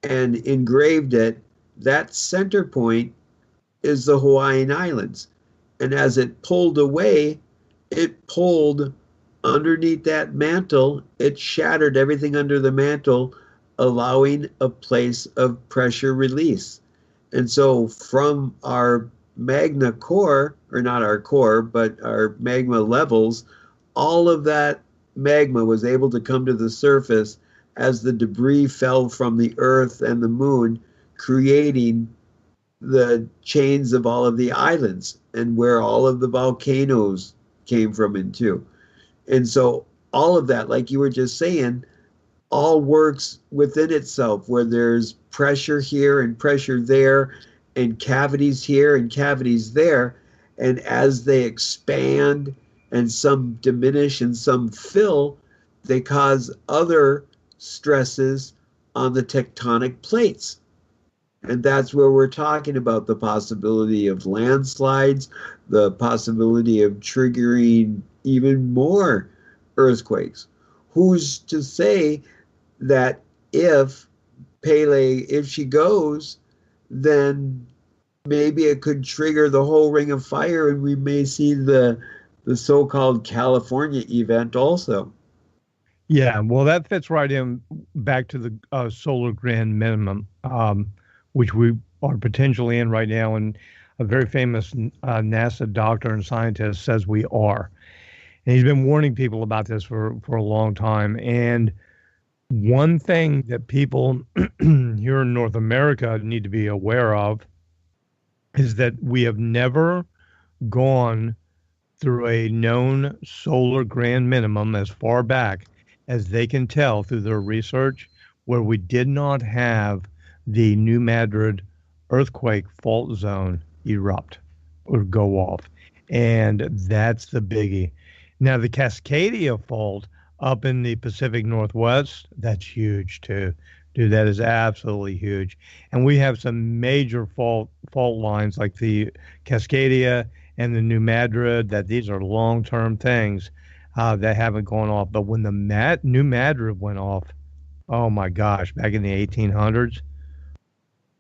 and engraved it, that center point is the Hawaiian Islands. And as it pulled away, it pulled underneath that mantle, it shattered everything under the mantle, allowing a place of pressure release. And so from our magma core, or not our core, but our magma levels, all of that magma was able to come to the surface as the debris fell from the Earth and the Moon, creating the chains of all of the islands and where all of the volcanoes came from into. And so all of that, like you were just saying, all works within itself, where there's pressure here and pressure there and cavities here and cavities there. And as they expand and some diminish and some fill, they cause other stresses on the tectonic plates. And that's where we're talking about the possibility of landslides, the possibility of triggering even more earthquakes. Who's to say that if she goes, then maybe it could trigger the whole ring of fire, and we may see the so-called California event also. Yeah, well, that fits right in back to the Solar Grand Minimum, which we are potentially in right now, and a very famous NASA doctor and scientist says we are. And he's been warning people about this for a long time. And one thing that people here in North America need to be aware of is that we have never gone through a known solar grand minimum as far back as they can tell through their research, where we did not have the New Madrid earthquake fault zone erupt or go off. And that's the biggie. Now, the Cascadia fault up in the Pacific Northwest, that's huge too. Dude, that is absolutely huge. And we have some major fault lines like the Cascadia and the New Madrid, that these are long-term things that haven't gone off. But when the New Madrid went off, oh my gosh, back in the 1800s,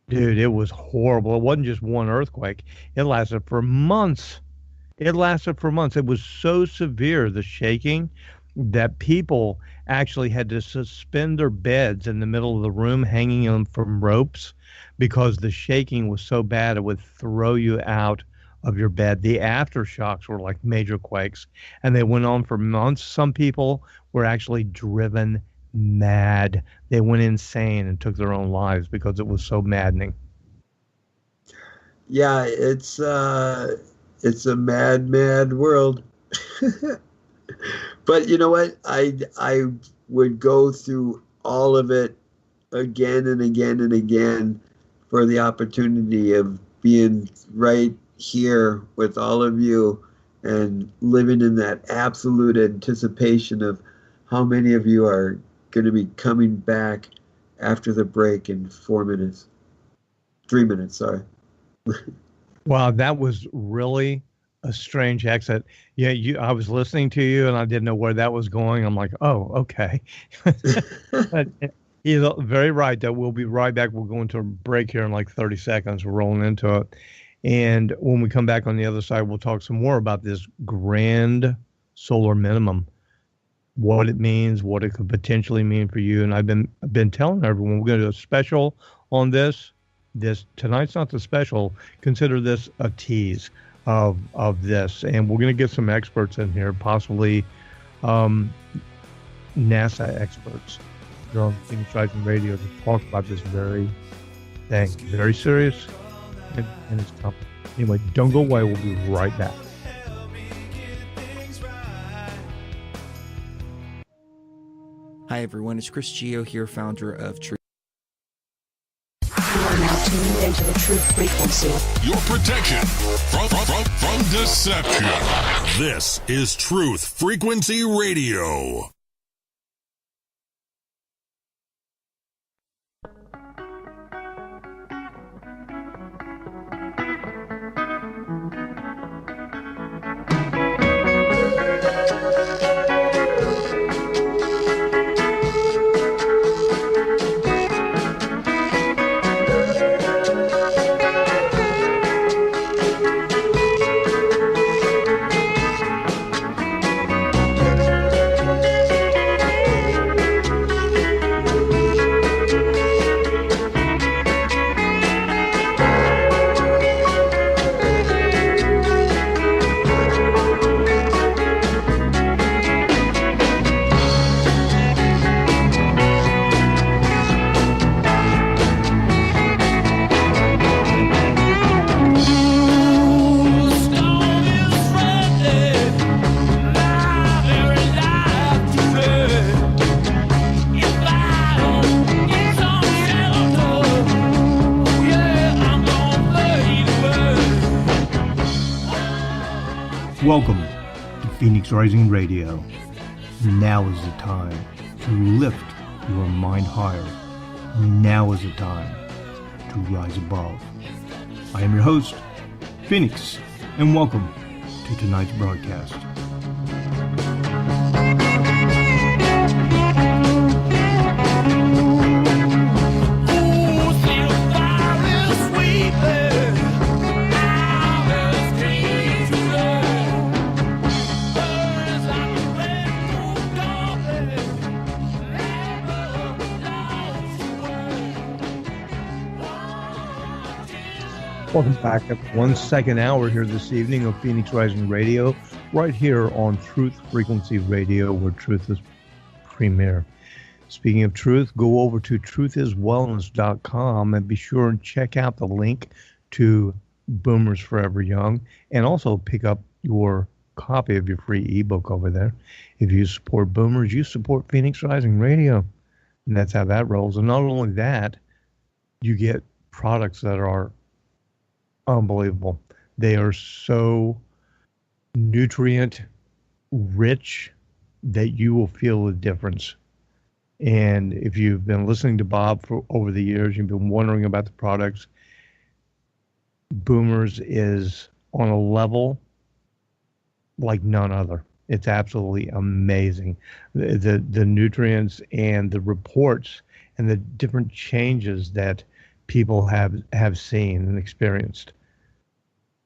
dude, it was horrible. It wasn't just one earthquake. It lasted for months. It was so severe, the shaking, that people actually had to suspend their beds in the middle of the room, hanging them from ropes, because the shaking was so bad it would throw you out of your bed. The aftershocks were like major quakes, and they went on for months. Some people were actually driven mad. They went insane and took their own lives because it was so maddening. Yeah, it's a mad world. But you know what? I would go through all of it again and again and again for the opportunity of being right here with all of you and living in that absolute anticipation of how many of you are going to be coming back after the break in 4 minutes. 3 minutes, sorry. Wow, that was really a strange exit. Yeah, I was listening to you and I didn't know where that was going. I'm like, oh, okay. But he's very right that we'll be right back. We'll go into a break here in like 30 seconds. We're rolling into it. And when we come back on the other side, we'll talk some more about this grand solar minimum, what it means, what it could potentially mean for you. And I've been telling everyone we're going to do a special on this. Tonight's not the special. Consider this a tease of this, and we're going to get some experts in here, possibly NASA experts, on Phoenix Radio to talk about this very thing. Very serious, and it's tough. Anyway, don't go away. We'll be right back. Hi everyone, it's Chris Gio here, founder of Truth. You are now tuned into the truth frequency. Your protection from deception. This is Truth Frequency Radio. Welcome to Phoenix Rising Radio. Now is the time to lift your mind higher. Now is the time to rise above. I am your host, Phoenix, and welcome to tonight's broadcast. Welcome back at 1 second hour here this evening of Phoenix Rising Radio, right here on Truth Frequency Radio, where truth is premier. Speaking of truth, go over to truthiswellness.com and be sure and check out the link to Boomers Forever Young, and also pick up your copy of your free ebook over there. If you support Boomers, you support Phoenix Rising Radio, and that's how that rolls. And not only that, you get products that are unbelievable. They are so nutrient rich that you will feel the difference. And if you've been listening to Bob for over the years, you've been wondering about the products, Boomers is on a level like none other. It's absolutely amazing. The nutrients and the reports and the different changes that people have seen and experienced.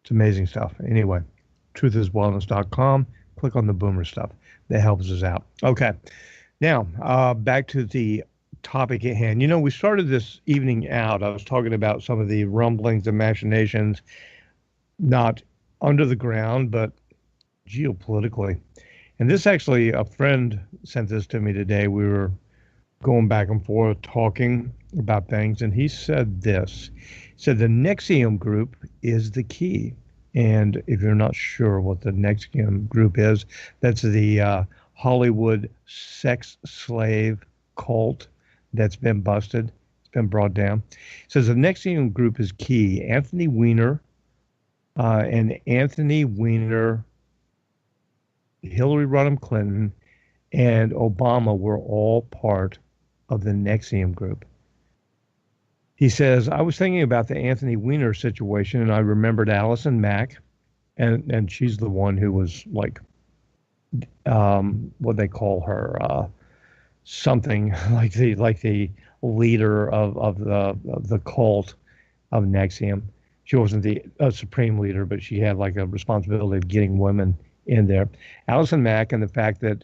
It's amazing stuff. Anyway, truthiswellness.com. Click on the Boomer stuff. That helps us out. Okay. Now, back to the topic at hand. You know, we started this evening out. I was talking about some of the rumblings and machinations, not under the ground, but geopolitically. And this actually, a friend sent this to me today. We were going back and forth talking about things, and he said this. He said the NXIVM group is the key. And if you're not sure what the NXIVM group is, that's the Hollywood sex slave cult that's been busted. It's been brought down. He says the NXIVM group is key. Anthony Weiner, Hillary Rodham Clinton, and Obama were all part of the NXIVM group. He says, I was thinking about the Anthony Weiner situation, and I remembered Allison Mack, and she's the one who was like, what they call her, something like the leader of the cult of NXIVM. She wasn't the supreme leader, but she had like a responsibility of getting women in there. Allison Mack, and the fact that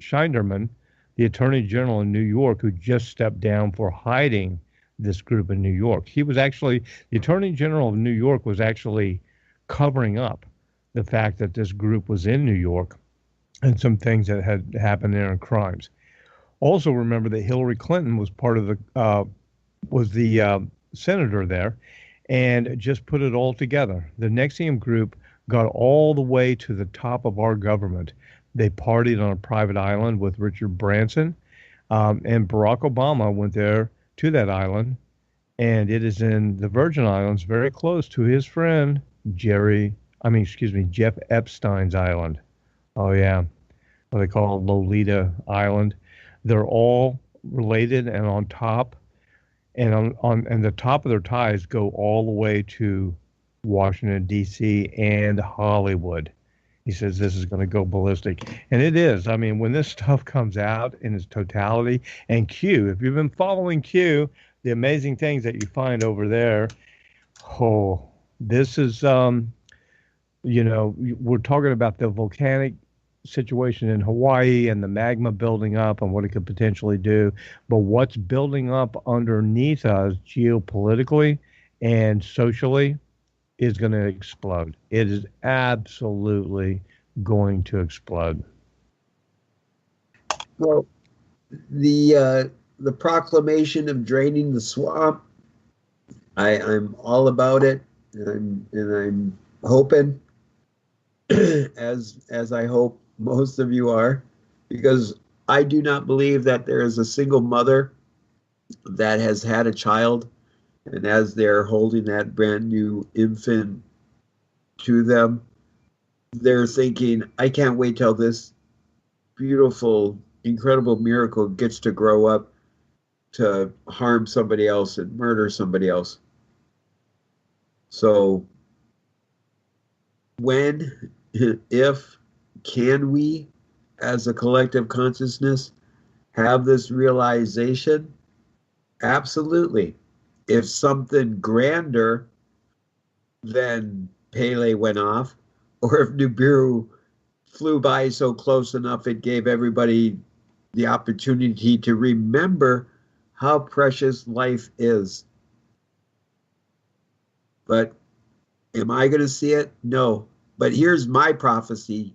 Schneiderman, the Attorney General in New York, who just stepped down for hiding this group in New York. He was actually, the Attorney General of New York was actually covering up the fact that this group was in New York and some things that had happened there and crimes. Also remember that Hillary Clinton was part of the senator there, and just put it all together. The NXIVM group got all the way to the top of our government. They partied on a private island with Richard Branson, and Barack Obama went there to that island, and it is in the Virgin Islands, very close to his friend Jeff Epstein's island. Oh yeah, what they call Lolita Island. They're all related, and on top, and on the top of their ties go all the way to Washington D.C. and Hollywood. He says this is going to go ballistic. And it is. I mean, when this stuff comes out in its totality, and Q, if you've been following Q, the amazing things that you find over there, this is, we're talking about the volcanic situation in Hawaii and the magma building up and what it could potentially do. But what's building up underneath us geopolitically and socially is going to explode. It is absolutely going to explode. Well, the proclamation of draining the swamp, I'm all about it, and I'm hoping, as I hope most of you are, because I do not believe that there is a single mother that has had a child, and as they're holding that brand new infant to them, they're thinking, I can't wait till this beautiful, incredible miracle gets to grow up to harm somebody else and murder somebody else. So when, if, can we, as a collective consciousness, have this realization? Absolutely. If something grander than Pele went off, or if Nibiru flew by so close enough it gave everybody the opportunity to remember how precious life is. But am I going to see it? No. But here's my prophecy.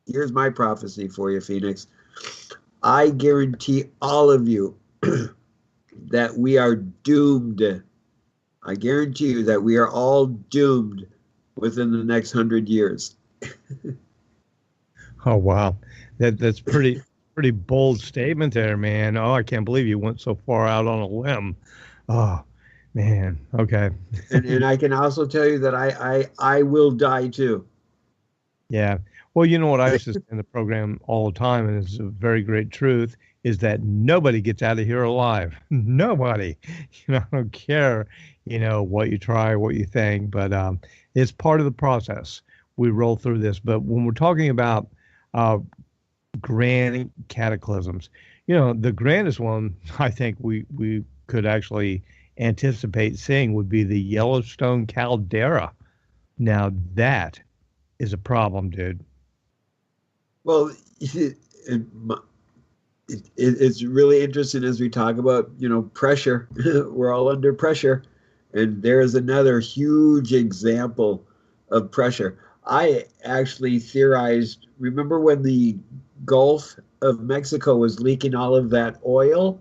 Here's my prophecy for you, Phoenix. I guarantee all of you that we are doomed. I guarantee you that we are all doomed within the next 100 years. Oh wow, that's pretty bold statement there, man. Oh, I can't believe you went so far out on a limb. Oh man, okay. and I can also tell you that I will die too. Yeah. Well, you know what I used to say in the program all the time, and it's a very great truth, is that nobody gets out of here alive. Nobody. You know, I don't care, you know, what you try, what you think, but it's part of the process. We roll through this. But when we're talking about grand cataclysms, you know, the grandest one I think we could actually anticipate seeing would be the Yellowstone caldera. Now that is a problem, dude. Well, it's really interesting as we talk about, you know, pressure. We're all under pressure. And there's another huge example of pressure. I actually theorized, remember when the Gulf of Mexico was leaking all of that oil?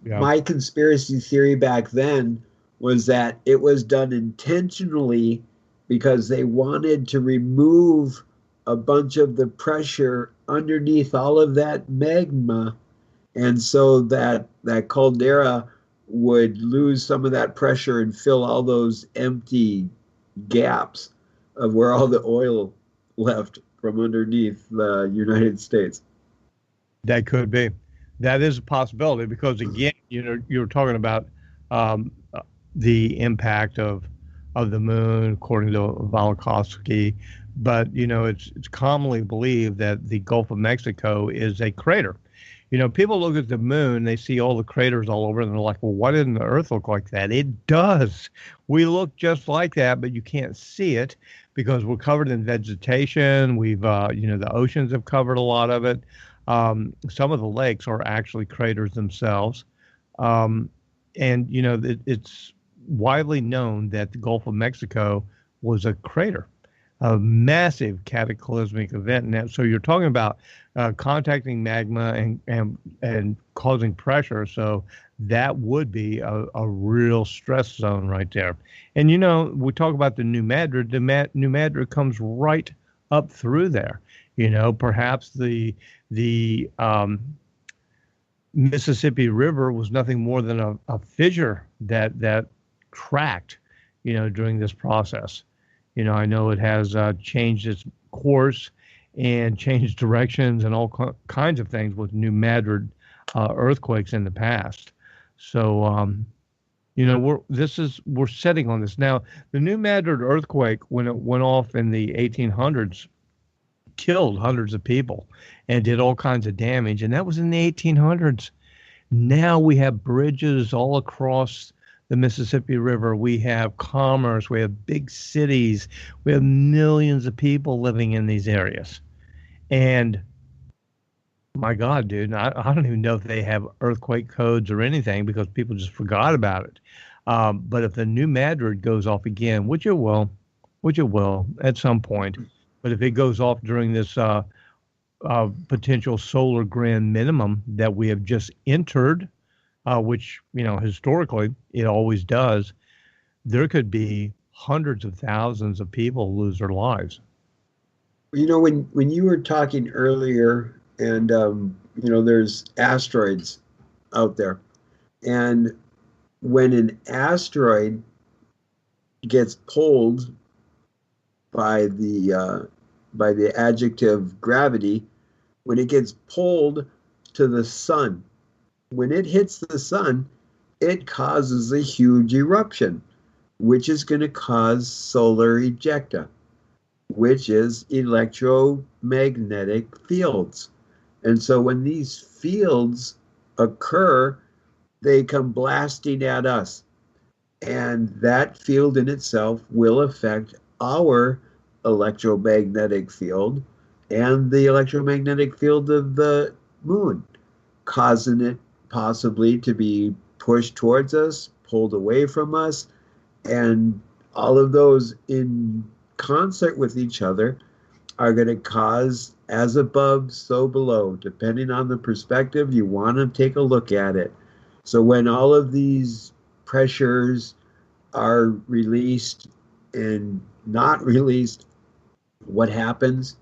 Yeah. My conspiracy theory back then was that it was done intentionally because they wanted to remove a bunch of the pressure underneath all of that magma. And so that caldera would lose some of that pressure and fill all those empty gaps of where all the oil left from underneath the United States. That could be. That is a possibility because, again, you know, you were talking about the impact of the moon, according to Velikovsky. But, you know, it's commonly believed that the Gulf of Mexico is a crater. You know, people look at the moon, they see all the craters all over, and they're like, well, why didn't the Earth look like that? It does. We look just like that, but you can't see it because we're covered in vegetation. We've, you know, the oceans have covered a lot of it. Some of the lakes are actually craters themselves. And, you know, it's widely known that the Gulf of Mexico was a crater, a massive cataclysmic event. And so you're talking about contacting magma and causing pressure. So that would be a real stress zone right there. And, you know, we talk about the New Madrid. The New Madrid comes right up through there. You know, perhaps the Mississippi River was nothing more than a fissure that cracked, you know, during this process. You know, I know it has changed its course and changed directions and all kinds of things with New Madrid earthquakes in the past. So, you know, we're setting on this now. The New Madrid earthquake, when it went off in the 1800s, killed hundreds of people and did all kinds of damage, and that was in the 1800s. Now we have bridges all across the Mississippi River. We have commerce. We have big cities. We have millions of people living in these areas. And my God, dude, I don't even know if they have earthquake codes or anything because people just forgot about it. But if the New Madrid goes off again, which it will at some point, but if it goes off during this potential solar grand minimum that we have just entered, which, you know, historically it always does, there could be hundreds of thousands of people lose their lives. You know, when you were talking earlier, and you know, there's asteroids out there, and when an asteroid gets pulled by the adjective gravity, when it gets pulled to the sun. When it hits the sun, it causes a huge eruption, which is going to cause solar ejecta, which is electromagnetic fields. And so when these fields occur, they come blasting at us. And that field in itself will affect our electromagnetic field and the electromagnetic field of the moon, causing it possibly to be pushed towards us, pulled away from us, and all of those in concert with each other are going to cause as above, so below, depending on the perspective you want to take a look at it. So when all of these pressures are released and not released, what happens?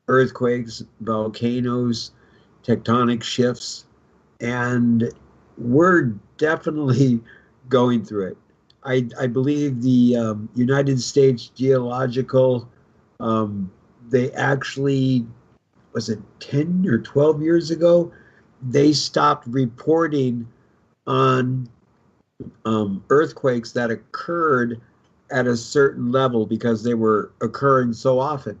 Earthquakes, volcanoes, tectonic shifts, and we're definitely going through it. I believe the United States Geological, they actually, was it 10 or 12 years ago, they stopped reporting on earthquakes that occurred at a certain level because they were occurring so often.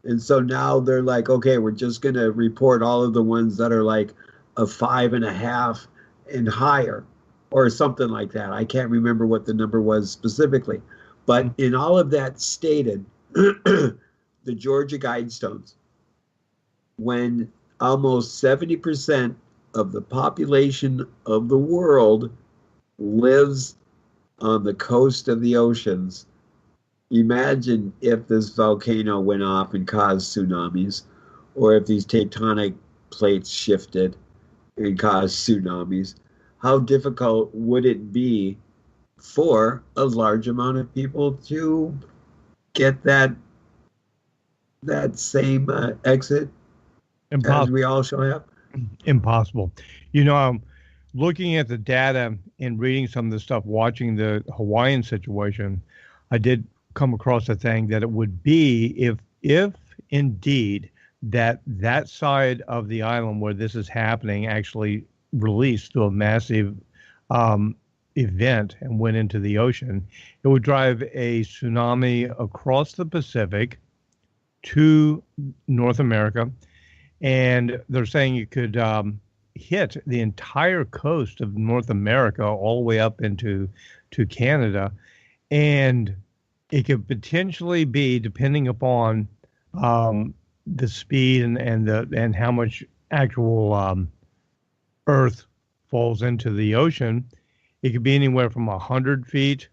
And so now they're like, okay, we're just going to report all of the ones that are like a 5.5 and higher or something like that. I can't remember what the number was specifically. But in all of that stated, the Georgia Guidestones, when almost 70% of the population of the world lives on the coast of the oceans, imagine if this volcano went off and caused tsunamis, or if these tectonic plates shifted and caused tsunamis. How difficult would it be for a large amount of people to get that same exit as we all shall have? Impossible. You know, I'm looking at the data and reading some of the stuff, watching the Hawaiian situation. I did come across a thing that it would be if indeed that side of the island where this is happening actually released to a massive event and went into the ocean, it would drive a tsunami across the Pacific to North America. And they're saying it could hit the entire coast of North America all the way up into Canada. And it could potentially be, depending upon the speed and how much actual earth falls into the ocean, it could be anywhere from 100 feet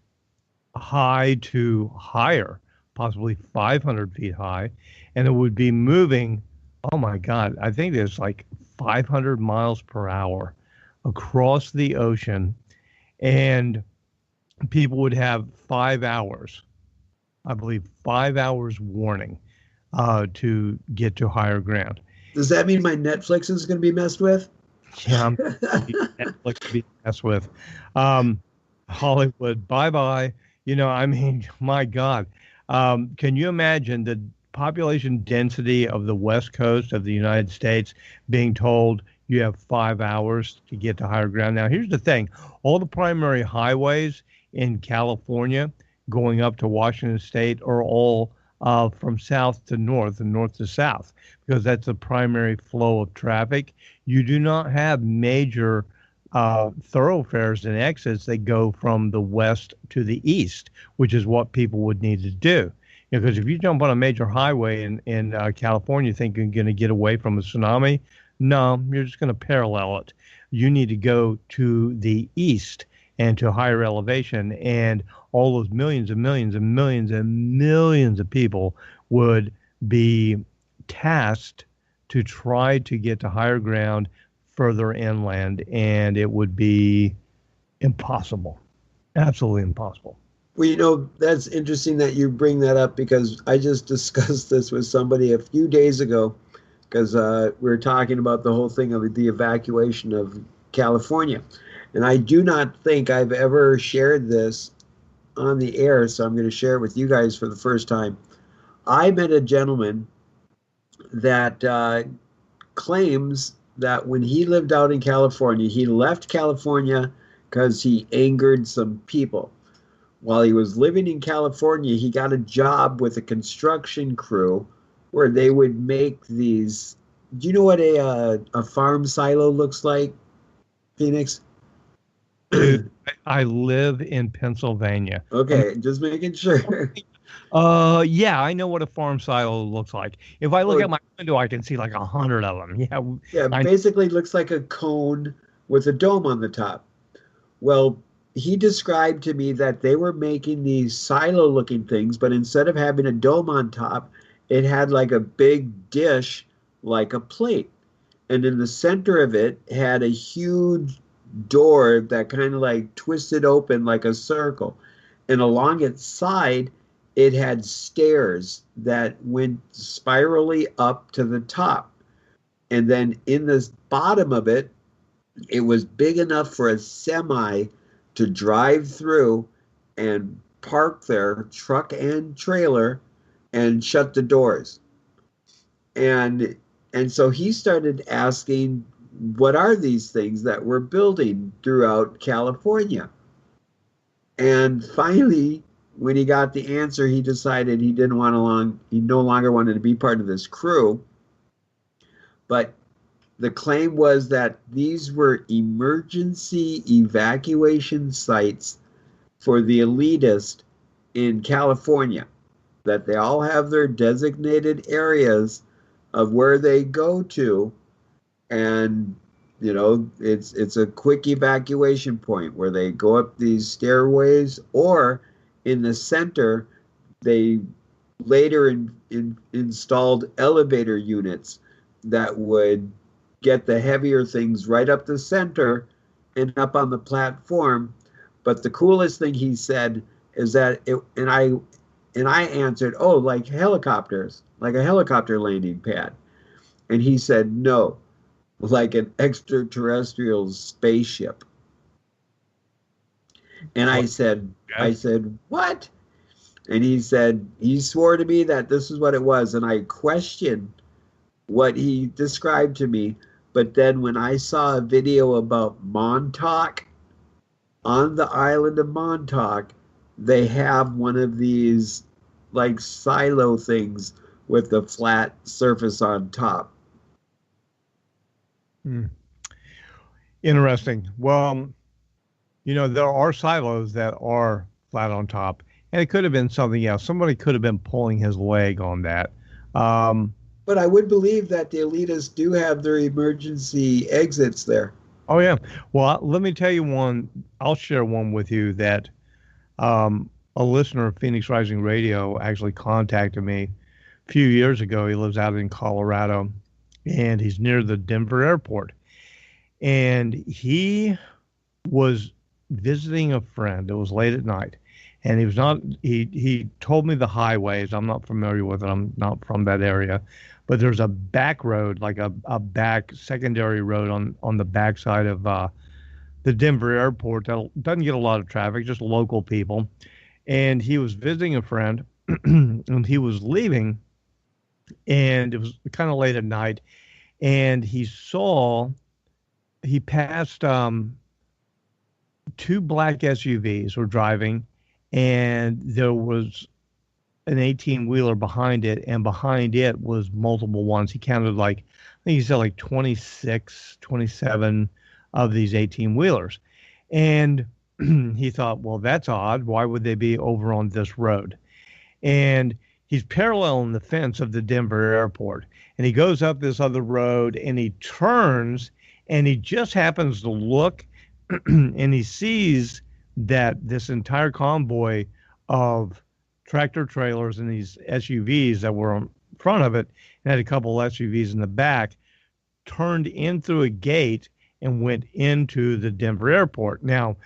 high to higher, possibly 500 feet high. And it would be moving, oh my God, I think there's like 500 miles per hour across the ocean. And people would have 5 hours, I believe 5 hours warning to get to higher ground. Does that mean my Netflix is going to be messed with? Yeah, Netflix to be messed with. Hollywood, bye-bye. You know, I mean, my God. Can you imagine the population density of the West Coast of the United States being told you have 5 hours to get to higher ground? Now, here's the thing. All the primary highways in California going up to Washington State are all from south to north and north to south, because that's the primary flow of traffic. You do not have major thoroughfares and exits that go from the west to the east, which is what people would need to do. Because if you jump on a major highway in California thinking you're going to get away from a tsunami, no, you're just going to parallel it. You need to go to the east and to higher elevation, and all those millions and millions and millions and millions of people would be tasked to try to get to higher ground further inland, and it would be impossible. Absolutely impossible. Well, you know, that's interesting that you bring that up, because I just discussed this with somebody a few days ago, because we were talking about the whole thing of the evacuation of California. And I do not think I've ever shared this on the air, so I'm going to share it with you guys for the first time. I met a gentleman that claims that when he lived out in California, he left California because he angered some people. While he was living in California, he got a job with a construction crew where they would make these. Do you know what a farm silo looks like, Phoenix? Dude, I live in Pennsylvania. Okay, just making sure. Yeah, I know what a farm silo looks like. If I look out my window, I can see like 100 of them. Yeah. Yeah, basically looks like a cone with a dome on the top. Well, he described to me that they were making these silo-looking things, but instead of having a dome on top, it had like a big dish, like a plate. And in the center of it had a huge door that kind of like twisted open like a circle. And along its side, it had stairs that went spirally up to the top. And then in the bottom of it, it was big enough for a semi to drive through and park their truck and trailer and shut the doors. And so he started asking, what are these things that we're building throughout California? And finally, when he got the answer, he decided he no longer wanted to be part of this crew. But the claim was that these were emergency evacuation sites for the elitist in California, that they all have their designated areas of where they go to. And, you know, it's a quick evacuation point where they go up these stairways, or in the center, they later installed elevator units that would get the heavier things right up the center and up on the platform. But the coolest thing he said is that and I answered, oh, like helicopters, like a helicopter landing pad. And he said, no, like an extraterrestrial spaceship. And I said, what? And he said, he swore to me that this is what it was. And I questioned what he described to me. But then when I saw a video about Montauk, on the island of Montauk, they have one of these like silo things with the flat surface on top. Interesting. Well, you know, there are silos that are flat on top, and it could have been something else. Somebody could have been pulling his leg on that. But I would believe that the elitists do have their emergency exits there. Oh, yeah. Well, let me tell you one. I'll share one with you that a listener of Phoenix Rising Radio actually contacted me a few years ago. He lives out in Colorado, and he's near the Denver airport. And he was visiting a friend. It was late at night. And he told me the highways. I'm not familiar with it. I'm not from that area. But there's a back road, like a back secondary road on the backside of the Denver airport that doesn't get a lot of traffic, just local people. And he was visiting a friend, and he was leaving, and it was kind of late at night, and he passed two black SUVs were driving, and there was an 18-wheeler behind it, and behind it was multiple ones. He counted I think he said like 26, 27 of these 18-wheelers. And he thought, well, that's odd. Why would they be over on this road? And he's paralleling the fence of the Denver airport. And he goes up this other road, and he turns, and he just happens to look, and he sees that this entire convoy of tractor trailers and these SUVs that were in front of it, and had a couple of SUVs in the back, turned in through a gate and went into the Denver airport. Now,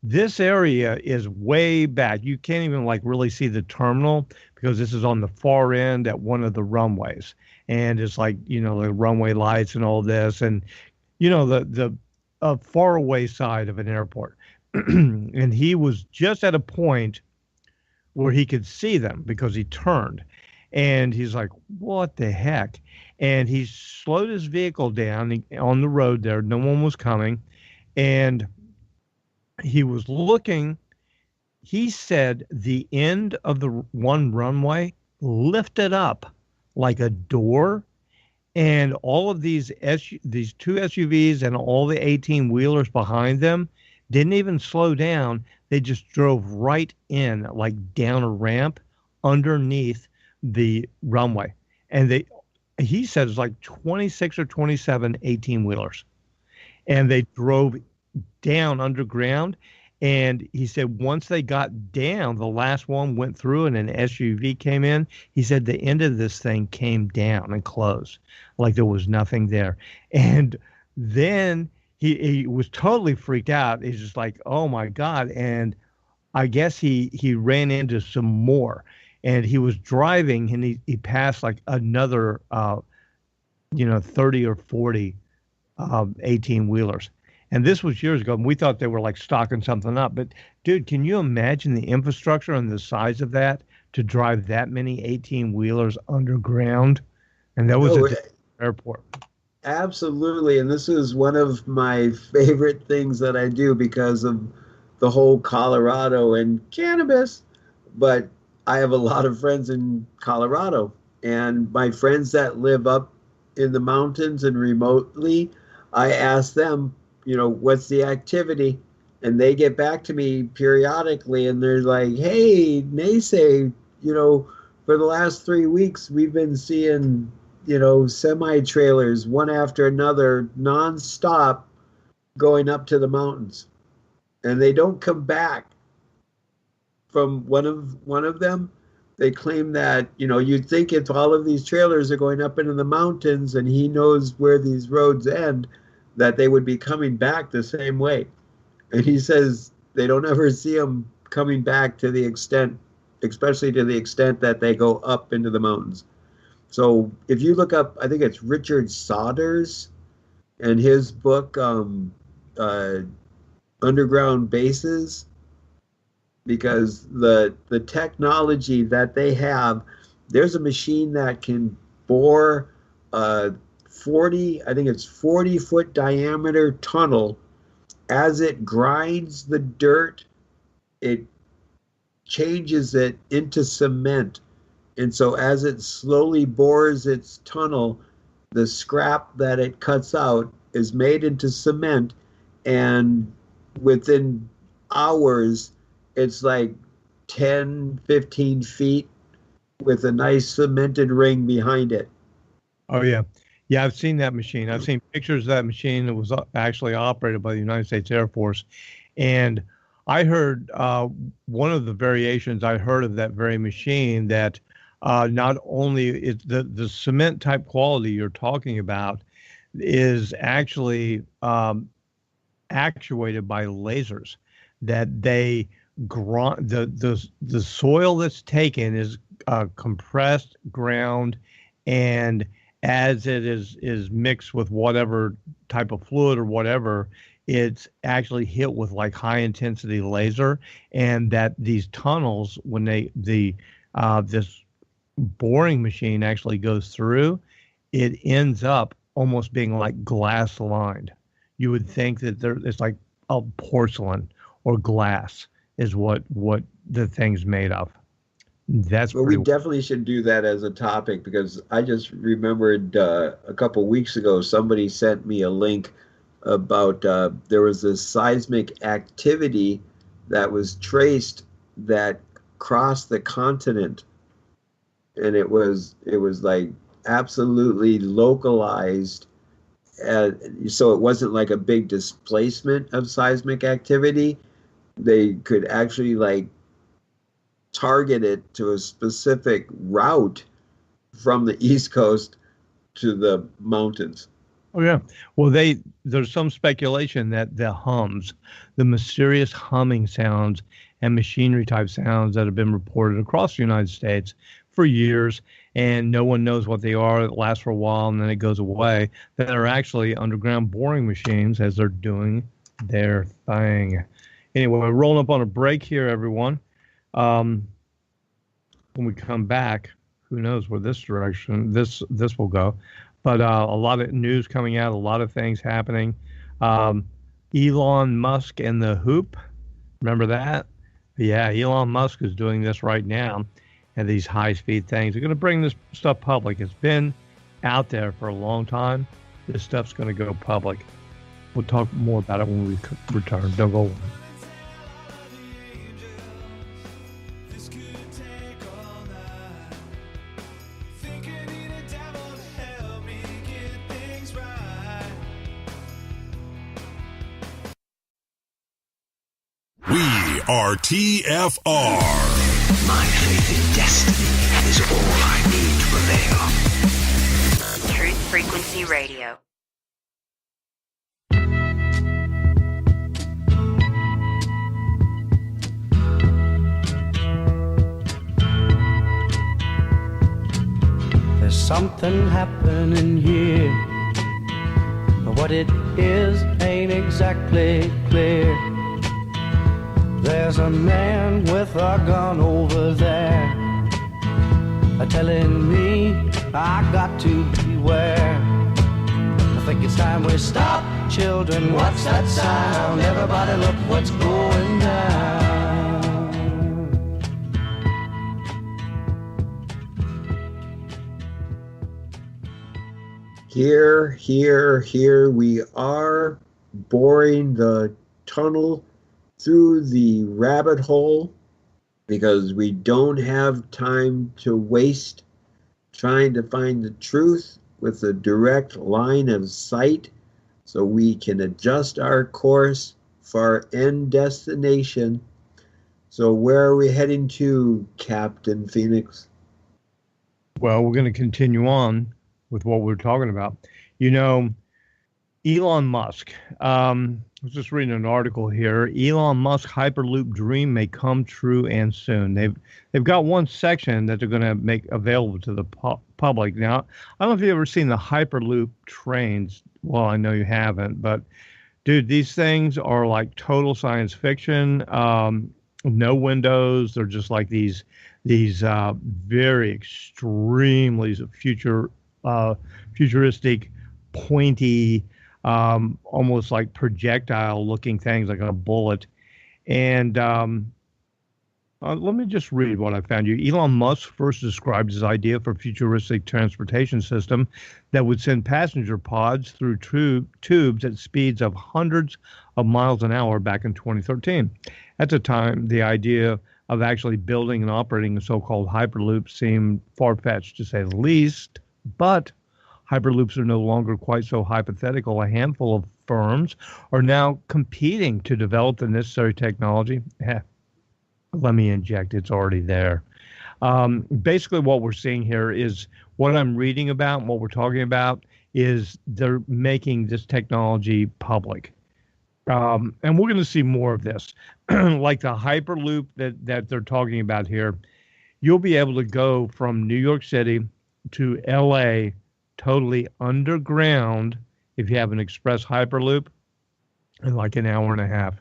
this area is way back. You can't even really see the terminal because this is on the far end at one of the runways. And it's the runway lights and all this, and the far away side of an airport. And he was just at a point where he could see them because he turned. And he's like, what the heck? And he slowed his vehicle down on the road there. No one was coming. And he was looking. He said the end of the one runway lifted up like a door. And all of these two SUVs and all the 18-wheelers behind them didn't even slow down. They just drove right in, like down a ramp underneath the runway. And he said it's like 26 or 27 18-wheelers. And they drove down underground. And he said once they got down, the last one went through and an SUV came in. He said the end of this thing came down and closed like there was nothing there. And then he was totally freaked out. He's just like, oh, my God. And I guess he ran into some more. And he was driving and he passed like another, 30 or 40 18-wheelers. And this was years ago, and we thought they were like stocking something up. But, dude, can you imagine the infrastructure and the size of that to drive that many 18-wheelers underground? And that was at the airport. Absolutely. And this is one of my favorite things that I do because of the whole Colorado and cannabis. But I have a lot of friends in Colorado. And my friends that live up in the mountains and remotely, I ask them, what's the activity? And they get back to me periodically and they're like, hey, NeSe, for the last 3 weeks, we've been seeing, semi-trailers one after another nonstop going up to the mountains. And they don't come back. From one of them, they claim that, you'd think if all of these trailers are going up into the mountains and he knows where these roads end, that they would be coming back the same way. And he says they don't ever see them coming back to the extent, especially to the extent that they go up into the mountains. So if you look up, I think it's Richard Saunders and his book, Underground Bases, because the technology that they have, there's a machine that can bore 40-foot diameter tunnel. As it grinds the dirt, it changes it into cement. And so as it slowly bores its tunnel, the scrap that it cuts out is made into cement. And within hours, it's like 10, 15 feet with a nice cemented ring behind it. Oh, yeah. Yeah, I've seen that machine. I've seen pictures of that machine that was actually operated by the United States Air Force. And I heard one of the variations I heard of that very machine that not only is the cement type quality you're talking about is actually actuated by lasers, that they the soil that's taken is compressed, ground, and as it is mixed with whatever type of fluid or whatever, it's actually hit with like high intensity laser, and that these tunnels, when this boring machine actually goes through, it ends up almost being like glass lined. You would think that it's like a porcelain or glass is what the thing's made of. That's well, we definitely should do that as a topic, because I just remembered a couple weeks ago somebody sent me a link about there was this seismic activity that was traced that crossed the continent, and it was like absolutely localized, so it wasn't like a big displacement of seismic activity. They could actually like target it to a specific route from the East Coast to the mountains. Oh, yeah. Well, there's some speculation that the hums, the mysterious humming sounds and machinery type sounds that have been reported across the United States for years, and no one knows what they are. It lasts for a while and then it goes away, that are actually underground boring machines as they're doing their thing. Anyway, we're rolling up on a break here, everyone. when we come back, who knows where this direction this will go. But a lot of news coming out, a lot of things happening. Elon Musk and the Hoop, remember that? Yeah, Elon Musk is doing this right now, and these high-speed things. They're going to bring this stuff public. It's been out there for a long time. This stuff's going to go public. We'll talk more about it when we return. Don't go away. We are TFR. My faith in destiny is all I need to prevail. Truth Frequency Radio. There's something happening here, but what it is ain't exactly clear. There's a man with a gun over there, telling me I got to beware. I think it's time we stop, children. What's that sound? Everybody look what's going down. Here we are, boring the tunnel through the rabbit hole, because we don't have time to waste trying to find the truth with a direct line of sight, so we can adjust our course for our end destination. So where are we heading to, Captain Phoenix? Well, we're going to continue on with what we're talking about. You know, Elon Musk. I was just reading an article here. Elon Musk Hyperloop dream may come true and soon. They've got one section that they're going to make available to the public. Now, I don't know if you've ever seen the Hyperloop trains. Well, I know you haven't, but dude, these things are like total science fiction. No windows. They're just like these very extremely futuristic, pointy, almost like projectile looking things, like a bullet. And let me just read what I found you. Elon Musk first described his idea for a futuristic transportation system that would send passenger pods through tubes at speeds of hundreds of miles an hour back in 2013. At the time, the idea of actually building and operating a so-called Hyperloop seemed far-fetched, to say the least, but Hyperloops are no longer quite so hypothetical. A handful of firms are now competing to develop the necessary technology. Let me inject, it's already there. Basically, what we're seeing here is what I'm reading about and what we're talking about is they're making this technology public. And we're going to see more of this. Like the Hyperloop that they're talking about here, you'll be able to go from New York City to LA totally underground if you have an express Hyperloop in like an hour and a half.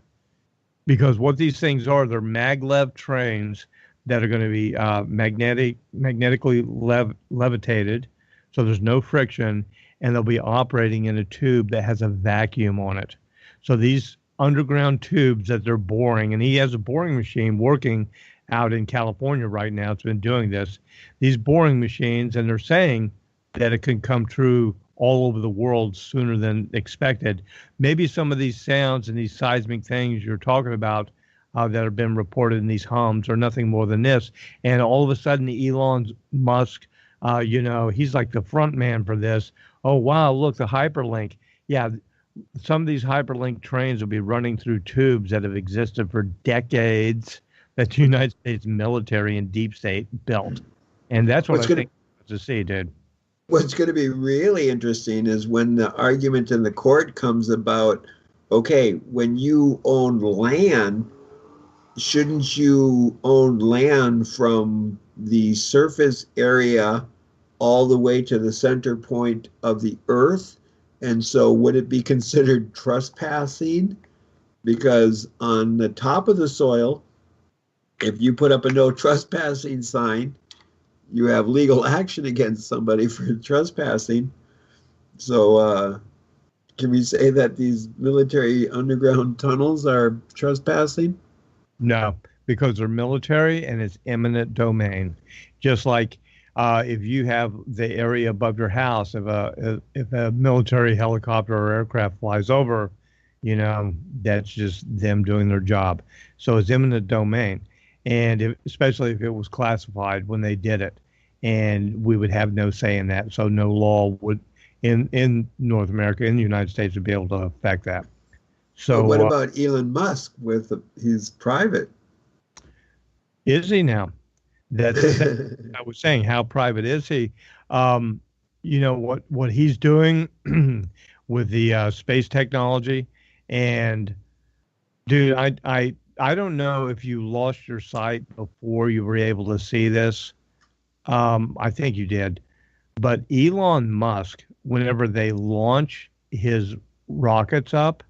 Because what these things are, they're maglev trains that are going to be magnetically levitated, so there's no friction, and they'll be operating in a tube that has a vacuum on it. So these underground tubes that they're boring, and he has a boring machine working out in California right now. It's been doing this. These boring machines, and they're saying that it can come true all over the world sooner than expected. Maybe some of these sounds and these seismic things you're talking about that have been reported in these hums are nothing more than this. And all of a sudden, Elon Musk, he's like the front man for this. Oh, wow, look, the hyperlink. Yeah, some of these hyperlink trains will be running through tubes that have existed for decades that the United States military and deep state built. And that's what I think to see, dude. What's going to be really interesting is when the argument in the court comes about, okay, when you own land, shouldn't you own land from the surface area all the way to the center point of the earth? And so would it be considered trespassing? Because on the top of the soil, if you put up a no trespassing sign, you have legal action against somebody for trespassing. So can we say that these military underground tunnels are trespassing? No, because they're military and it's eminent domain. Just like if you have the area above your house, if a military helicopter or aircraft flies over, that's just them doing their job. So it's eminent domain. And especially if it was classified when they did it, and we would have no say in that. So no law would in North America, in the United States, would be able to affect that. So what about Elon Musk with his private? Is he now? That's I was saying, how private is he? What he's doing with the space technology, and dude, I don't know if you lost your sight before you were able to see this. I think you did, but Elon Musk, whenever they launch his rockets up,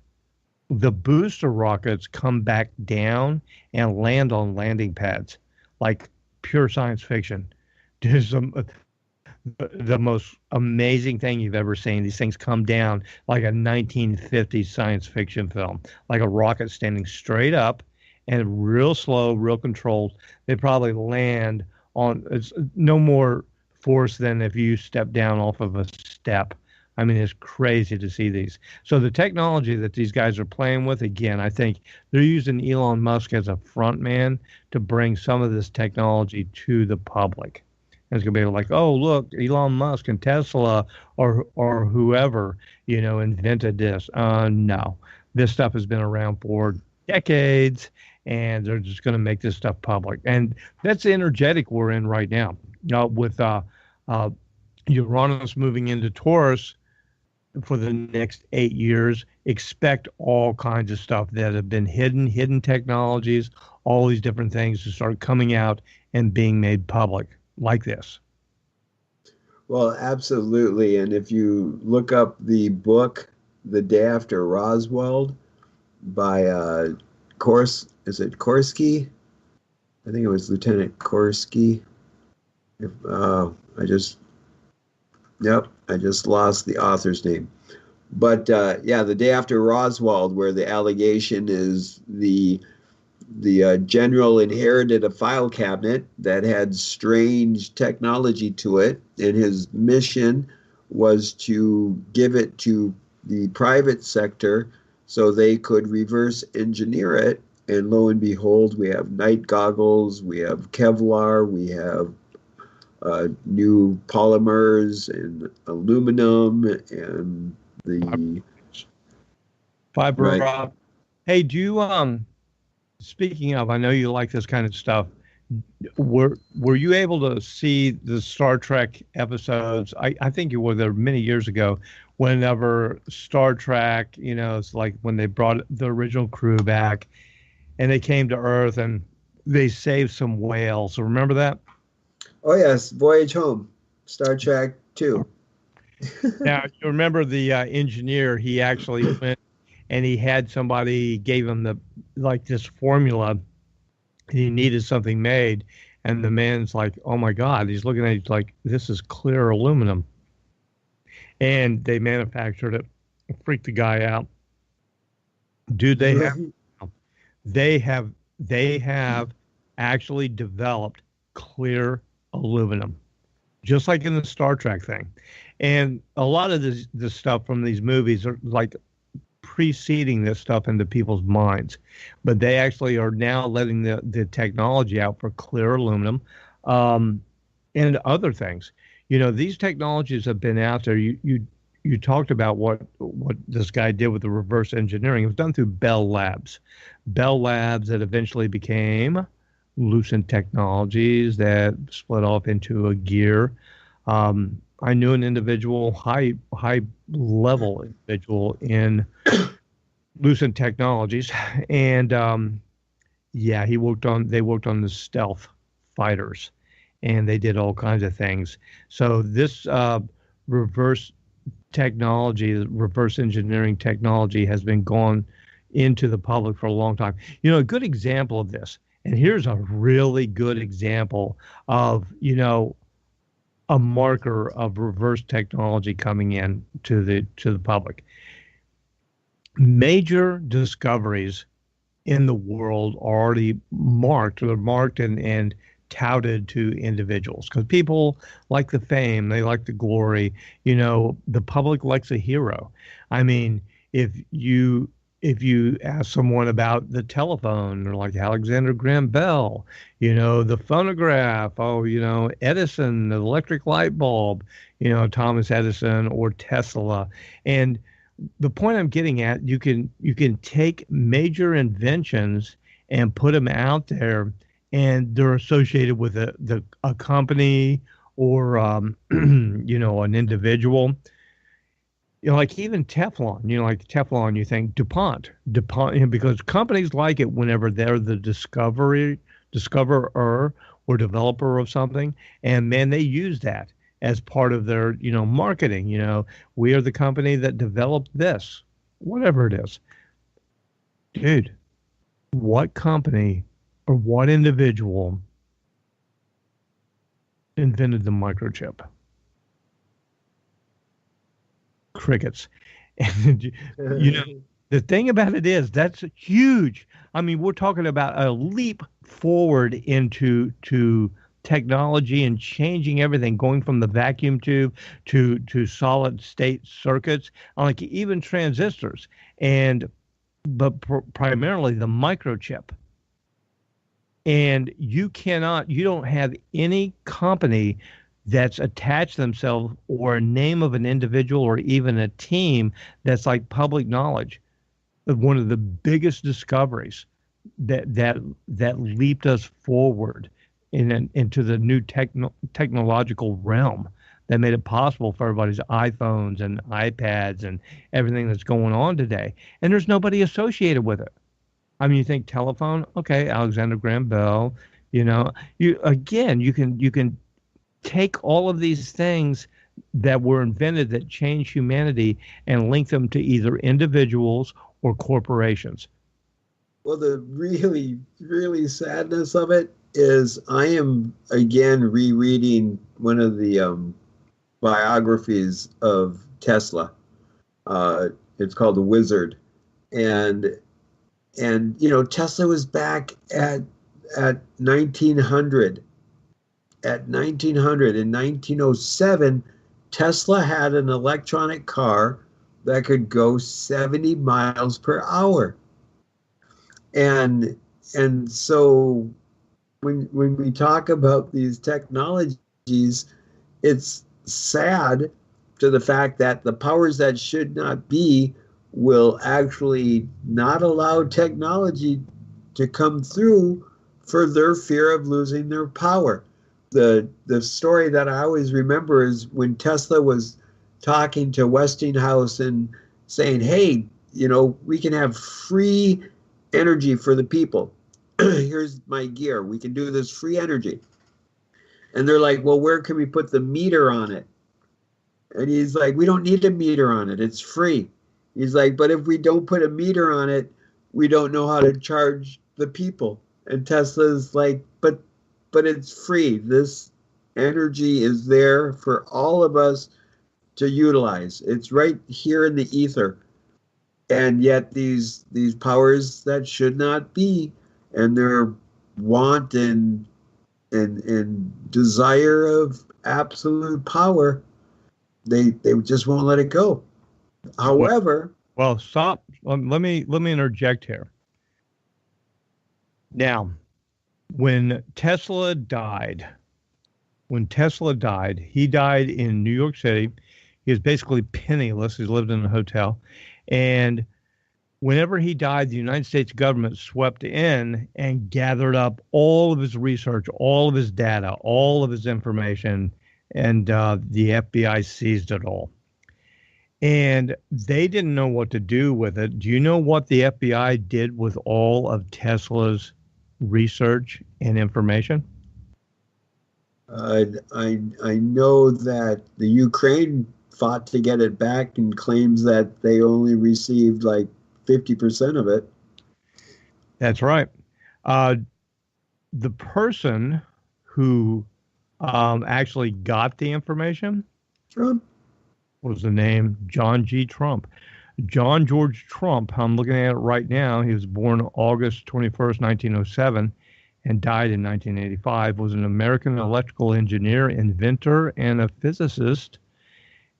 the booster rockets come back down and land on landing pads, like pure science fiction. There's the most amazing thing you've ever seen. These things come down like a 1950s science fiction film, like a rocket standing straight up and real slow, real controlled. They probably land on, it's no more force than if you step down off of a step. I mean, it's crazy to see these. So the technology that these guys are playing with, again, I think they're using Elon Musk as a front man to bring some of this technology to the public. And it's going to be like, oh, look, Elon Musk and Tesla or whoever, invented this. No, this stuff has been around for decades, and they're just going to make this stuff public. And that's the energetic we're in right now. With Uranus moving into Taurus, for the next 8 years, expect all kinds of stuff that have been hidden technologies, all these different things to start coming out and being made public like this. Well, absolutely. And if you look up the book, The Day After Roswell by is it Korsky? I think it was Lieutenant Korsky. I just lost the author's name. But The Day After Roswell, where the allegation is the general inherited a file cabinet that had strange technology to it, and his mission was to give it to the private sector so they could reverse engineer it. And lo and behold, we have night goggles, we have Kevlar, we have new polymers and aluminum and the fiber. Right. Hey, do you speaking of, I know you like this kind of stuff. Were you able to see the Star Trek episodes? I think you were there many years ago. Whenever Star Trek, it's like when they brought the original crew back, and they came to Earth and they saved some whales. So remember that? Oh, yes. Voyage Home. Star Trek 2. Now, you remember the engineer, he actually went and he had somebody gave him this formula. He needed something made. And the man's like, oh, my God. He's looking at it like, this is clear aluminum. And they manufactured it. It freaked the guy out. Dude, they have actually developed clear aluminum, just like in the Star Trek thing. And a lot of this stuff from these movies are like preceding this stuff into people's minds, but they actually are now letting the technology out for clear aluminum and other things. These technologies have been out there. You talked about what this guy did with the reverse engineering. It was done through Bell Labs that eventually became Lucent Technologies, that split off into a gear. I knew an individual, high level individual in Lucent Technologies, and they worked on the stealth fighters, and they did all kinds of things. So this reverse engineering technology has been gone into the public for a long time. A good example of this, And here's a really good example of, a marker of reverse technology coming in to the public. Major discoveries in the world are already marked, or they're marked and touted to individuals, because people like the fame, they like the glory. The public likes a hero. I mean, if you ask someone about the telephone, or like Alexander Graham Bell, the phonograph, Edison, the electric light bulb, Thomas Edison or Tesla. And the point I'm getting at, you can take major inventions and put them out there, and they're associated with a company or an individual. Like even Teflon, like Teflon, you think DuPont, because companies like it whenever they're the discoverer or developer of something, and man, they use that as part of their, marketing. We are the company that developed this, whatever it is. Dude, what company or what individual invented the microchip? Crickets. And the thing about it is, that's huge. I mean, we're talking about a leap forward into technology and changing everything, going from the vacuum tube to solid state circuits, like even transistors, but primarily the microchip. And you don't have any company that's attached themselves, or a name of an individual, or even a team that's like public knowledge of one of the biggest discoveries that leaped us forward into the new technological realm that made it possible for everybody's iPhones and iPads and everything that's going on today. And there's nobody associated with it. I mean, you think telephone, okay, Alexander Graham Bell, you can take all of these things that were invented that changed humanity and link them to either individuals or corporations. Well, the really, really sadness of it is I am again rereading one of the biographies of Tesla. It's called The Wizard. And Tesla was back at 1900. At 1900, in 1907, Tesla had an electronic car that could go 70 miles per hour. And so when we talk about these technologies, it's sad to the fact that the powers that should not be will actually not allow technology to come through for their fear of losing their power. The story that I always remember is when Tesla was talking to Westinghouse and saying, hey, we can have free energy for the people. Here's my gear. We can do this free energy. And they're like, well, where can we put the meter on it? And he's like, we don't need a meter on it. It's free. He's like, but if we don't put a meter on it, we don't know how to charge the people. And Tesla's like, but it's free. This energy is there for all of us to utilize. It's right here in the ether. And yet these powers that should not be, and their want and desire of absolute power, they just won't let it go. However, well, stop. Let me interject here. Now, when Tesla died, he died in New York City. He was basically penniless. He lived in a hotel. And whenever he died, the United States government swept in and gathered up all of his research, all of his data, all of his information, and the FBI seized it all. And they didn't know what to do with it. Do you know what the FBI did with all of Tesla's research and information? I know that the Ukraine fought to get it back and claims that they only received like 50% of it. That's right. the person who actually got the information Trump was the name John G. Trump. John George Trump, I'm looking at it right now. He was born August 21st, 1907, and died in 1985, was an American electrical engineer, inventor, and a physicist.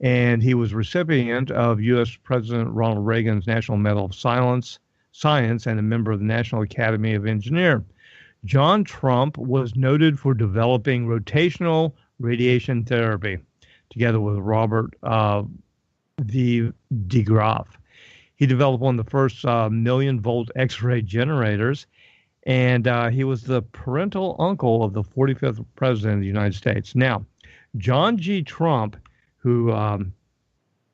And he was recipient of U.S. President Ronald Reagan's National Medal of Science and a member of the National Academy of Engineers. John Trump was noted for developing rotational radiation therapy together with Robert V. de Graaf. He developed one of the first million-volt X-ray generators, and he was the parental uncle of the 45th President of the United States. Now, John G. Trump, who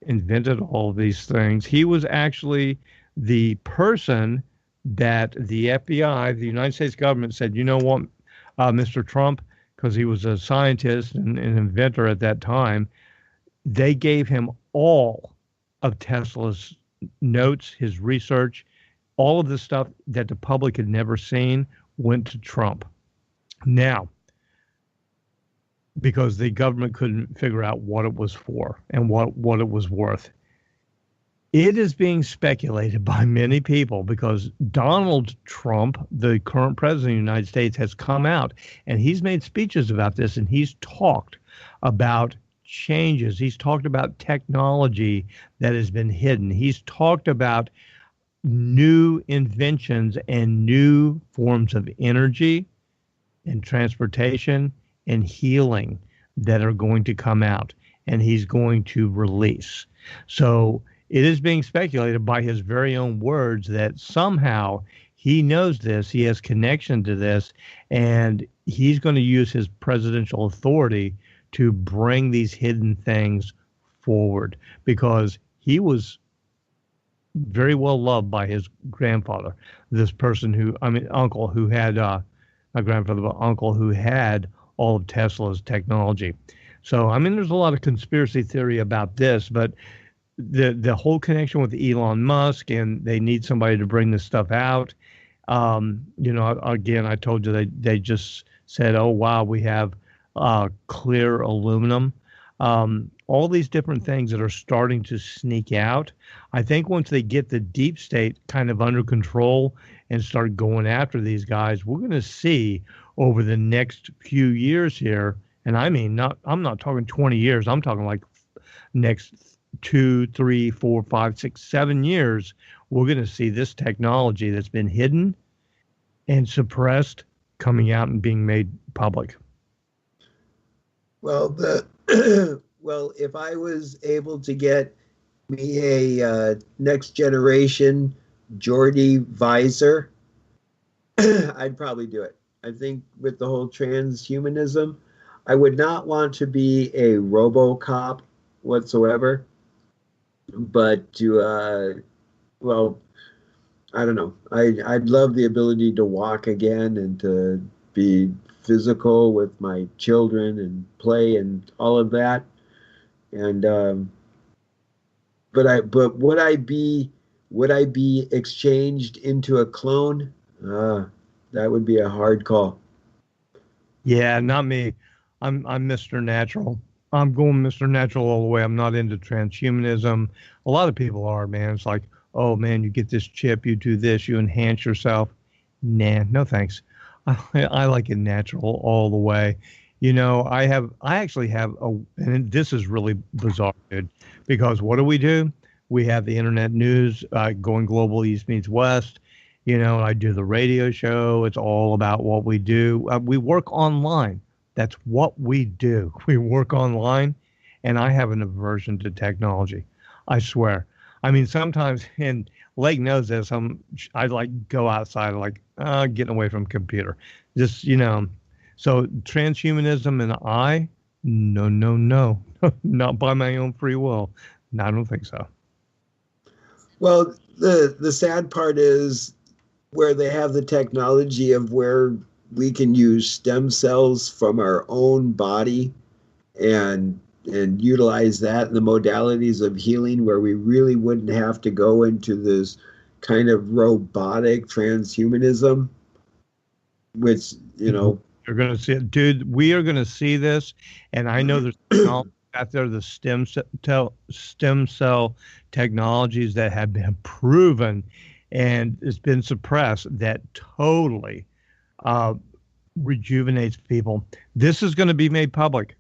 invented all of these things, he was actually the person that the FBI, the United States government, said, you know what, Mr. Trump, because he was a scientist and an inventor at that time, they gave him all of Tesla's notes, his research, all of the stuff that the public had never seen went to Trump. Now, because the government couldn't figure out what it was for and what it was worth. It is being speculated by many people because Donald Trump, the current president of the United States, has come out and he's made speeches about this, and he's talked about changes. He's talked about technology that has been hidden. He's talked about new inventions and new forms of energy and transportation and healing that are going to come out, and he's going to release. So it is being speculated by his very own words that somehow he knows this, he has connection to this, and he's going to use his presidential authority to bring these hidden things forward, because he was very well loved by his grandfather, this person who, uncle who had, not grandfather, but uncle who had all of Tesla's technology. So, there's a lot of conspiracy theory about this, but the whole connection with Elon Musk, and they need somebody to bring this stuff out. Again, I told you they just said, oh, wow, we have clear aluminum. All these different things that are starting to sneak out. I think once they get the deep state kind of under control and start going after these guys, we're going to see over the next few years here, and I'm not talking 20 years, I'm talking like next 2, 3, 4, 5, 6, 7 years, we're going to see this technology that's been hidden and suppressed coming out and being made public. Well, if I was able to get me a next generation Geordie visor, I'd probably do it. I think with the whole transhumanism, I would not want to be a RoboCop whatsoever, but to, I don't know. I'd love the ability to walk again and to be physical with my children and play and all of that. And, but would I be exchanged into a clone? That would be a hard call. Yeah, not me. I'm Mr. Natural. I'm going Mr. Natural all the way. I'm not into transhumanism. A lot of people are, man. It's like, oh man, you get this chip, you do this, you enhance yourself. Nah, no thanks. I like it natural all the way. I actually have and this is really bizarre, dude, because what do? We have the internet news going global, East meets West. I do the radio show. It's all about what we do. We work online. That's what we do. We work online, and I have an aversion to technology. I swear. Sometimes, and Lake knows this, I like go outside, like getting away from computer. Just, so transhumanism and no, not by my own free will. No, I don't think so. Well, the sad part is where they have the technology of where we can use stem cells from our own body and utilize that in the modalities of healing, where we really wouldn't have to go into this kind of robotic transhumanism. which, you know, you're going to see it, dude. We are going to see this, and I know there's technology out there, the stem cell technologies that have been proven, and it's been suppressed, that totally rejuvenates people. This is going to be made public.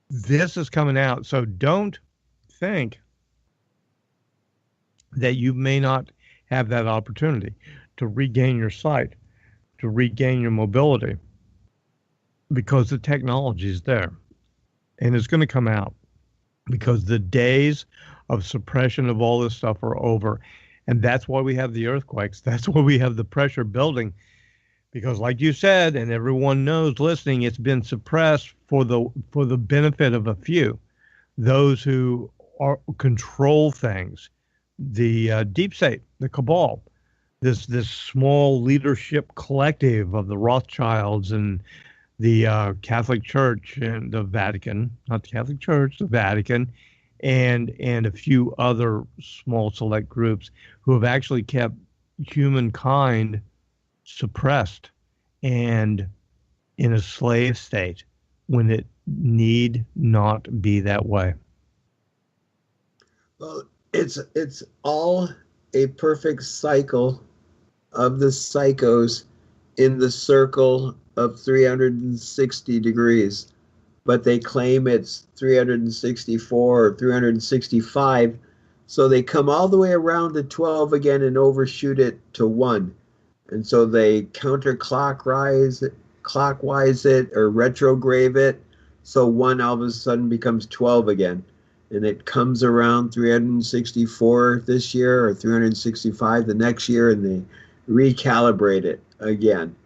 This is coming out, so don't think that you may not have that opportunity to regain your sight, to regain your mobility, because the technology is there, and it's going to come out, because the days of suppression of all this stuff are over. And that's why we have the earthquakes. That's why we have the pressure building, because like you said, and everyone knows listening, it's been suppressed for the benefit of a few, those who control things, the deep state, the cabal, this small leadership collective of the Rothschilds and the Catholic Church and the Vatican, not the Catholic Church, the Vatican, and a few other small select groups who have actually kept humankind suppressed and in a slave state when it need not be that way. Well, it's all a perfect cycle of the psychos in the circle of 360 degrees, but they claim it's 364 or 365, so they come all the way around to 12 again and overshoot it to 1. And so they clockwise it or retrograde it, so 1 all of a sudden becomes 12 again. And it comes around 364 this year or 365 the next year, and they recalibrate it again,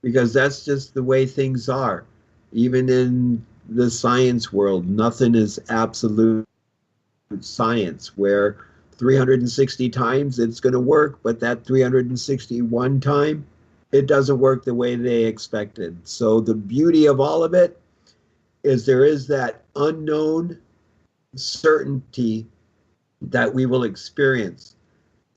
because that's just the way things are. Even in the science world, nothing is absolute science, where 360 times it's going to work, but that 361 time, it doesn't work the way they expected. So the beauty of all of it is there is that unknown certainty that we will experience.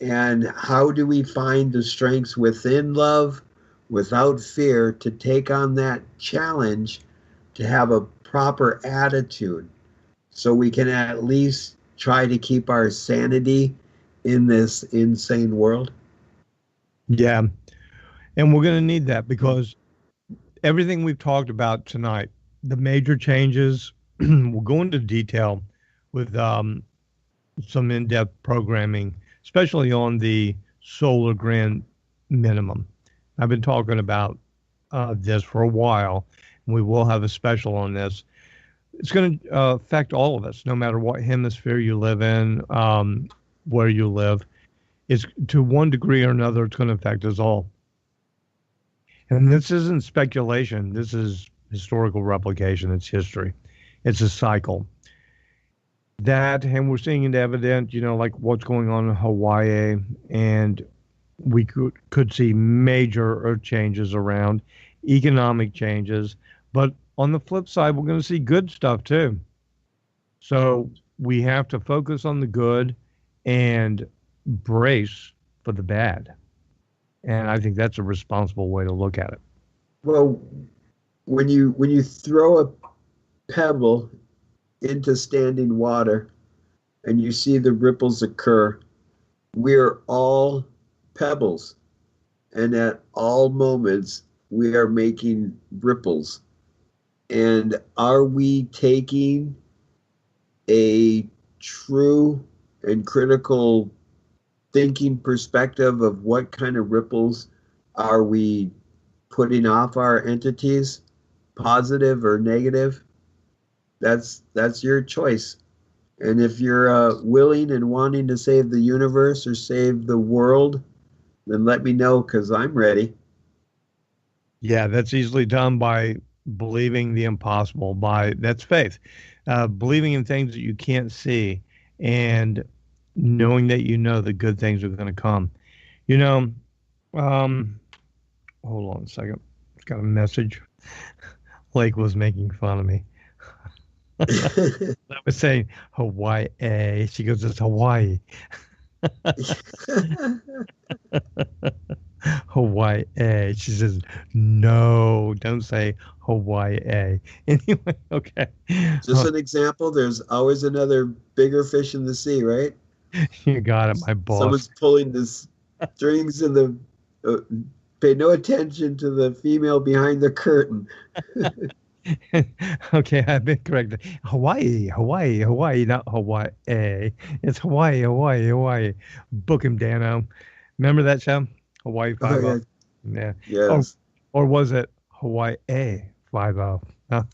And how do we find the strengths within love, without fear, to take on that challenge, to have a proper attitude, so we can at least try to keep our sanity in this insane world? Yeah. And we're going to need that, because everything we've talked about tonight, the major changes, we'll go into detail with some in-depth programming, especially on the Solar Grand Minimum. I've been talking about this for a while, and we will have a special on this. It's going to affect all of us, no matter what hemisphere you live in, where you live. It's, to one degree or another, it's going to affect us all. And this isn't speculation. This is historical replication. It's history. It's a cycle. That, and we're seeing it evident, like what's going on in Hawaii, and we could see major earth changes around, economic changes, but on the flip side, we're going to see good stuff too. So we have to focus on the good and brace for the bad. And I think that's a responsible way to look at it. Well, when you throw a pebble into standing water and you see the ripples occur, we're all pebbles. And at all moments, we are making ripples. And are we taking a true and critical thinking perspective of what kind of ripples are we putting off our entities, positive or negative? That's your choice. And if you're willing and wanting to save the universe or save the world, then let me know, because I'm ready. Yeah, that's easily done by believing the impossible. That's faith. Believing in things that you can't see, and knowing that the good things are going to come. Hold on a second. I've got a message. Lake was making fun of me. I was saying Hawaii. She goes, it's Hawaii. Hawaii. She says, no, don't say Hawaii. Anyway, okay. Just an example. There's always another bigger fish in the sea, right? You got it, my boss. Someone's pulling the strings in the. Pay no attention to the female behind the curtain. Okay, I've been corrected. Hawaii, not Hawaii. It's Hawaii. Book him, Dano. Remember that show? Hawaii 5-0? Oh, Yeah. yes. Or was it Hawaii 5-0? No.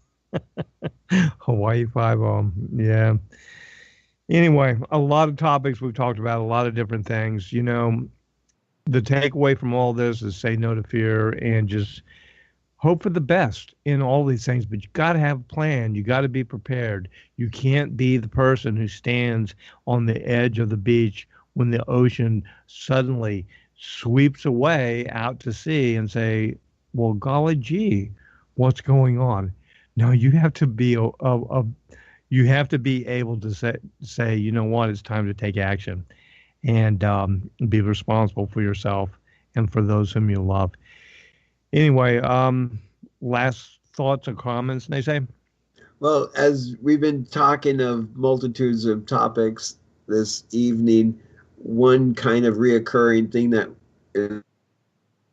Hawaii 5-0. Yeah. Anyway, a lot of topics we've talked about, a lot of different things. You know, the takeaway from all this is say no to fear and just hope for the best in all these things. But you got to have a plan. You got to be prepared. You can't be the person who stands on the edge of the beach when the ocean suddenly sweeps away out to sea and say, well, golly gee, what's going on? No, you have to be you have to be able to say, you know what, it's time to take action and be responsible for yourself and for those whom you love. Anyway, last thoughts or comments, NeSe? Well, as we've been talking of multitudes of topics this evening, one kind of reoccurring thing that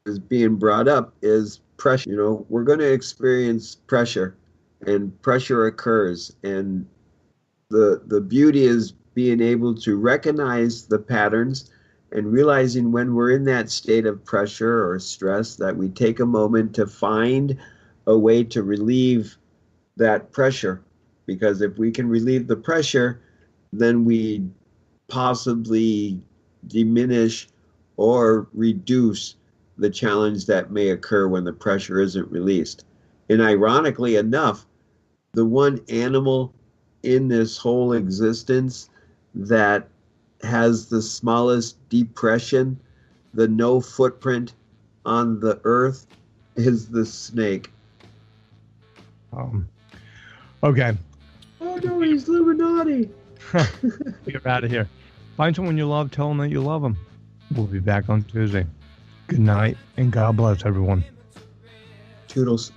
is being brought up is pressure. You know, we're going to experience pressure, and pressure occurs. And the beauty is being able to recognize the patterns and realizing when we're in that state of pressure or stress that we take a moment to find a way to relieve that pressure. Because if we can relieve the pressure, then we possibly diminish or reduce the challenge that may occur when the pressure isn't released. And ironically enough, the one animal in this whole existence that has the smallest depression, the no footprint on the earth, is the snake. Okay. Oh no, he's Illuminati. Get out of here. Find someone you love, tell them that you love them. We'll be back on Tuesday. Good night, and God bless everyone. Toodles.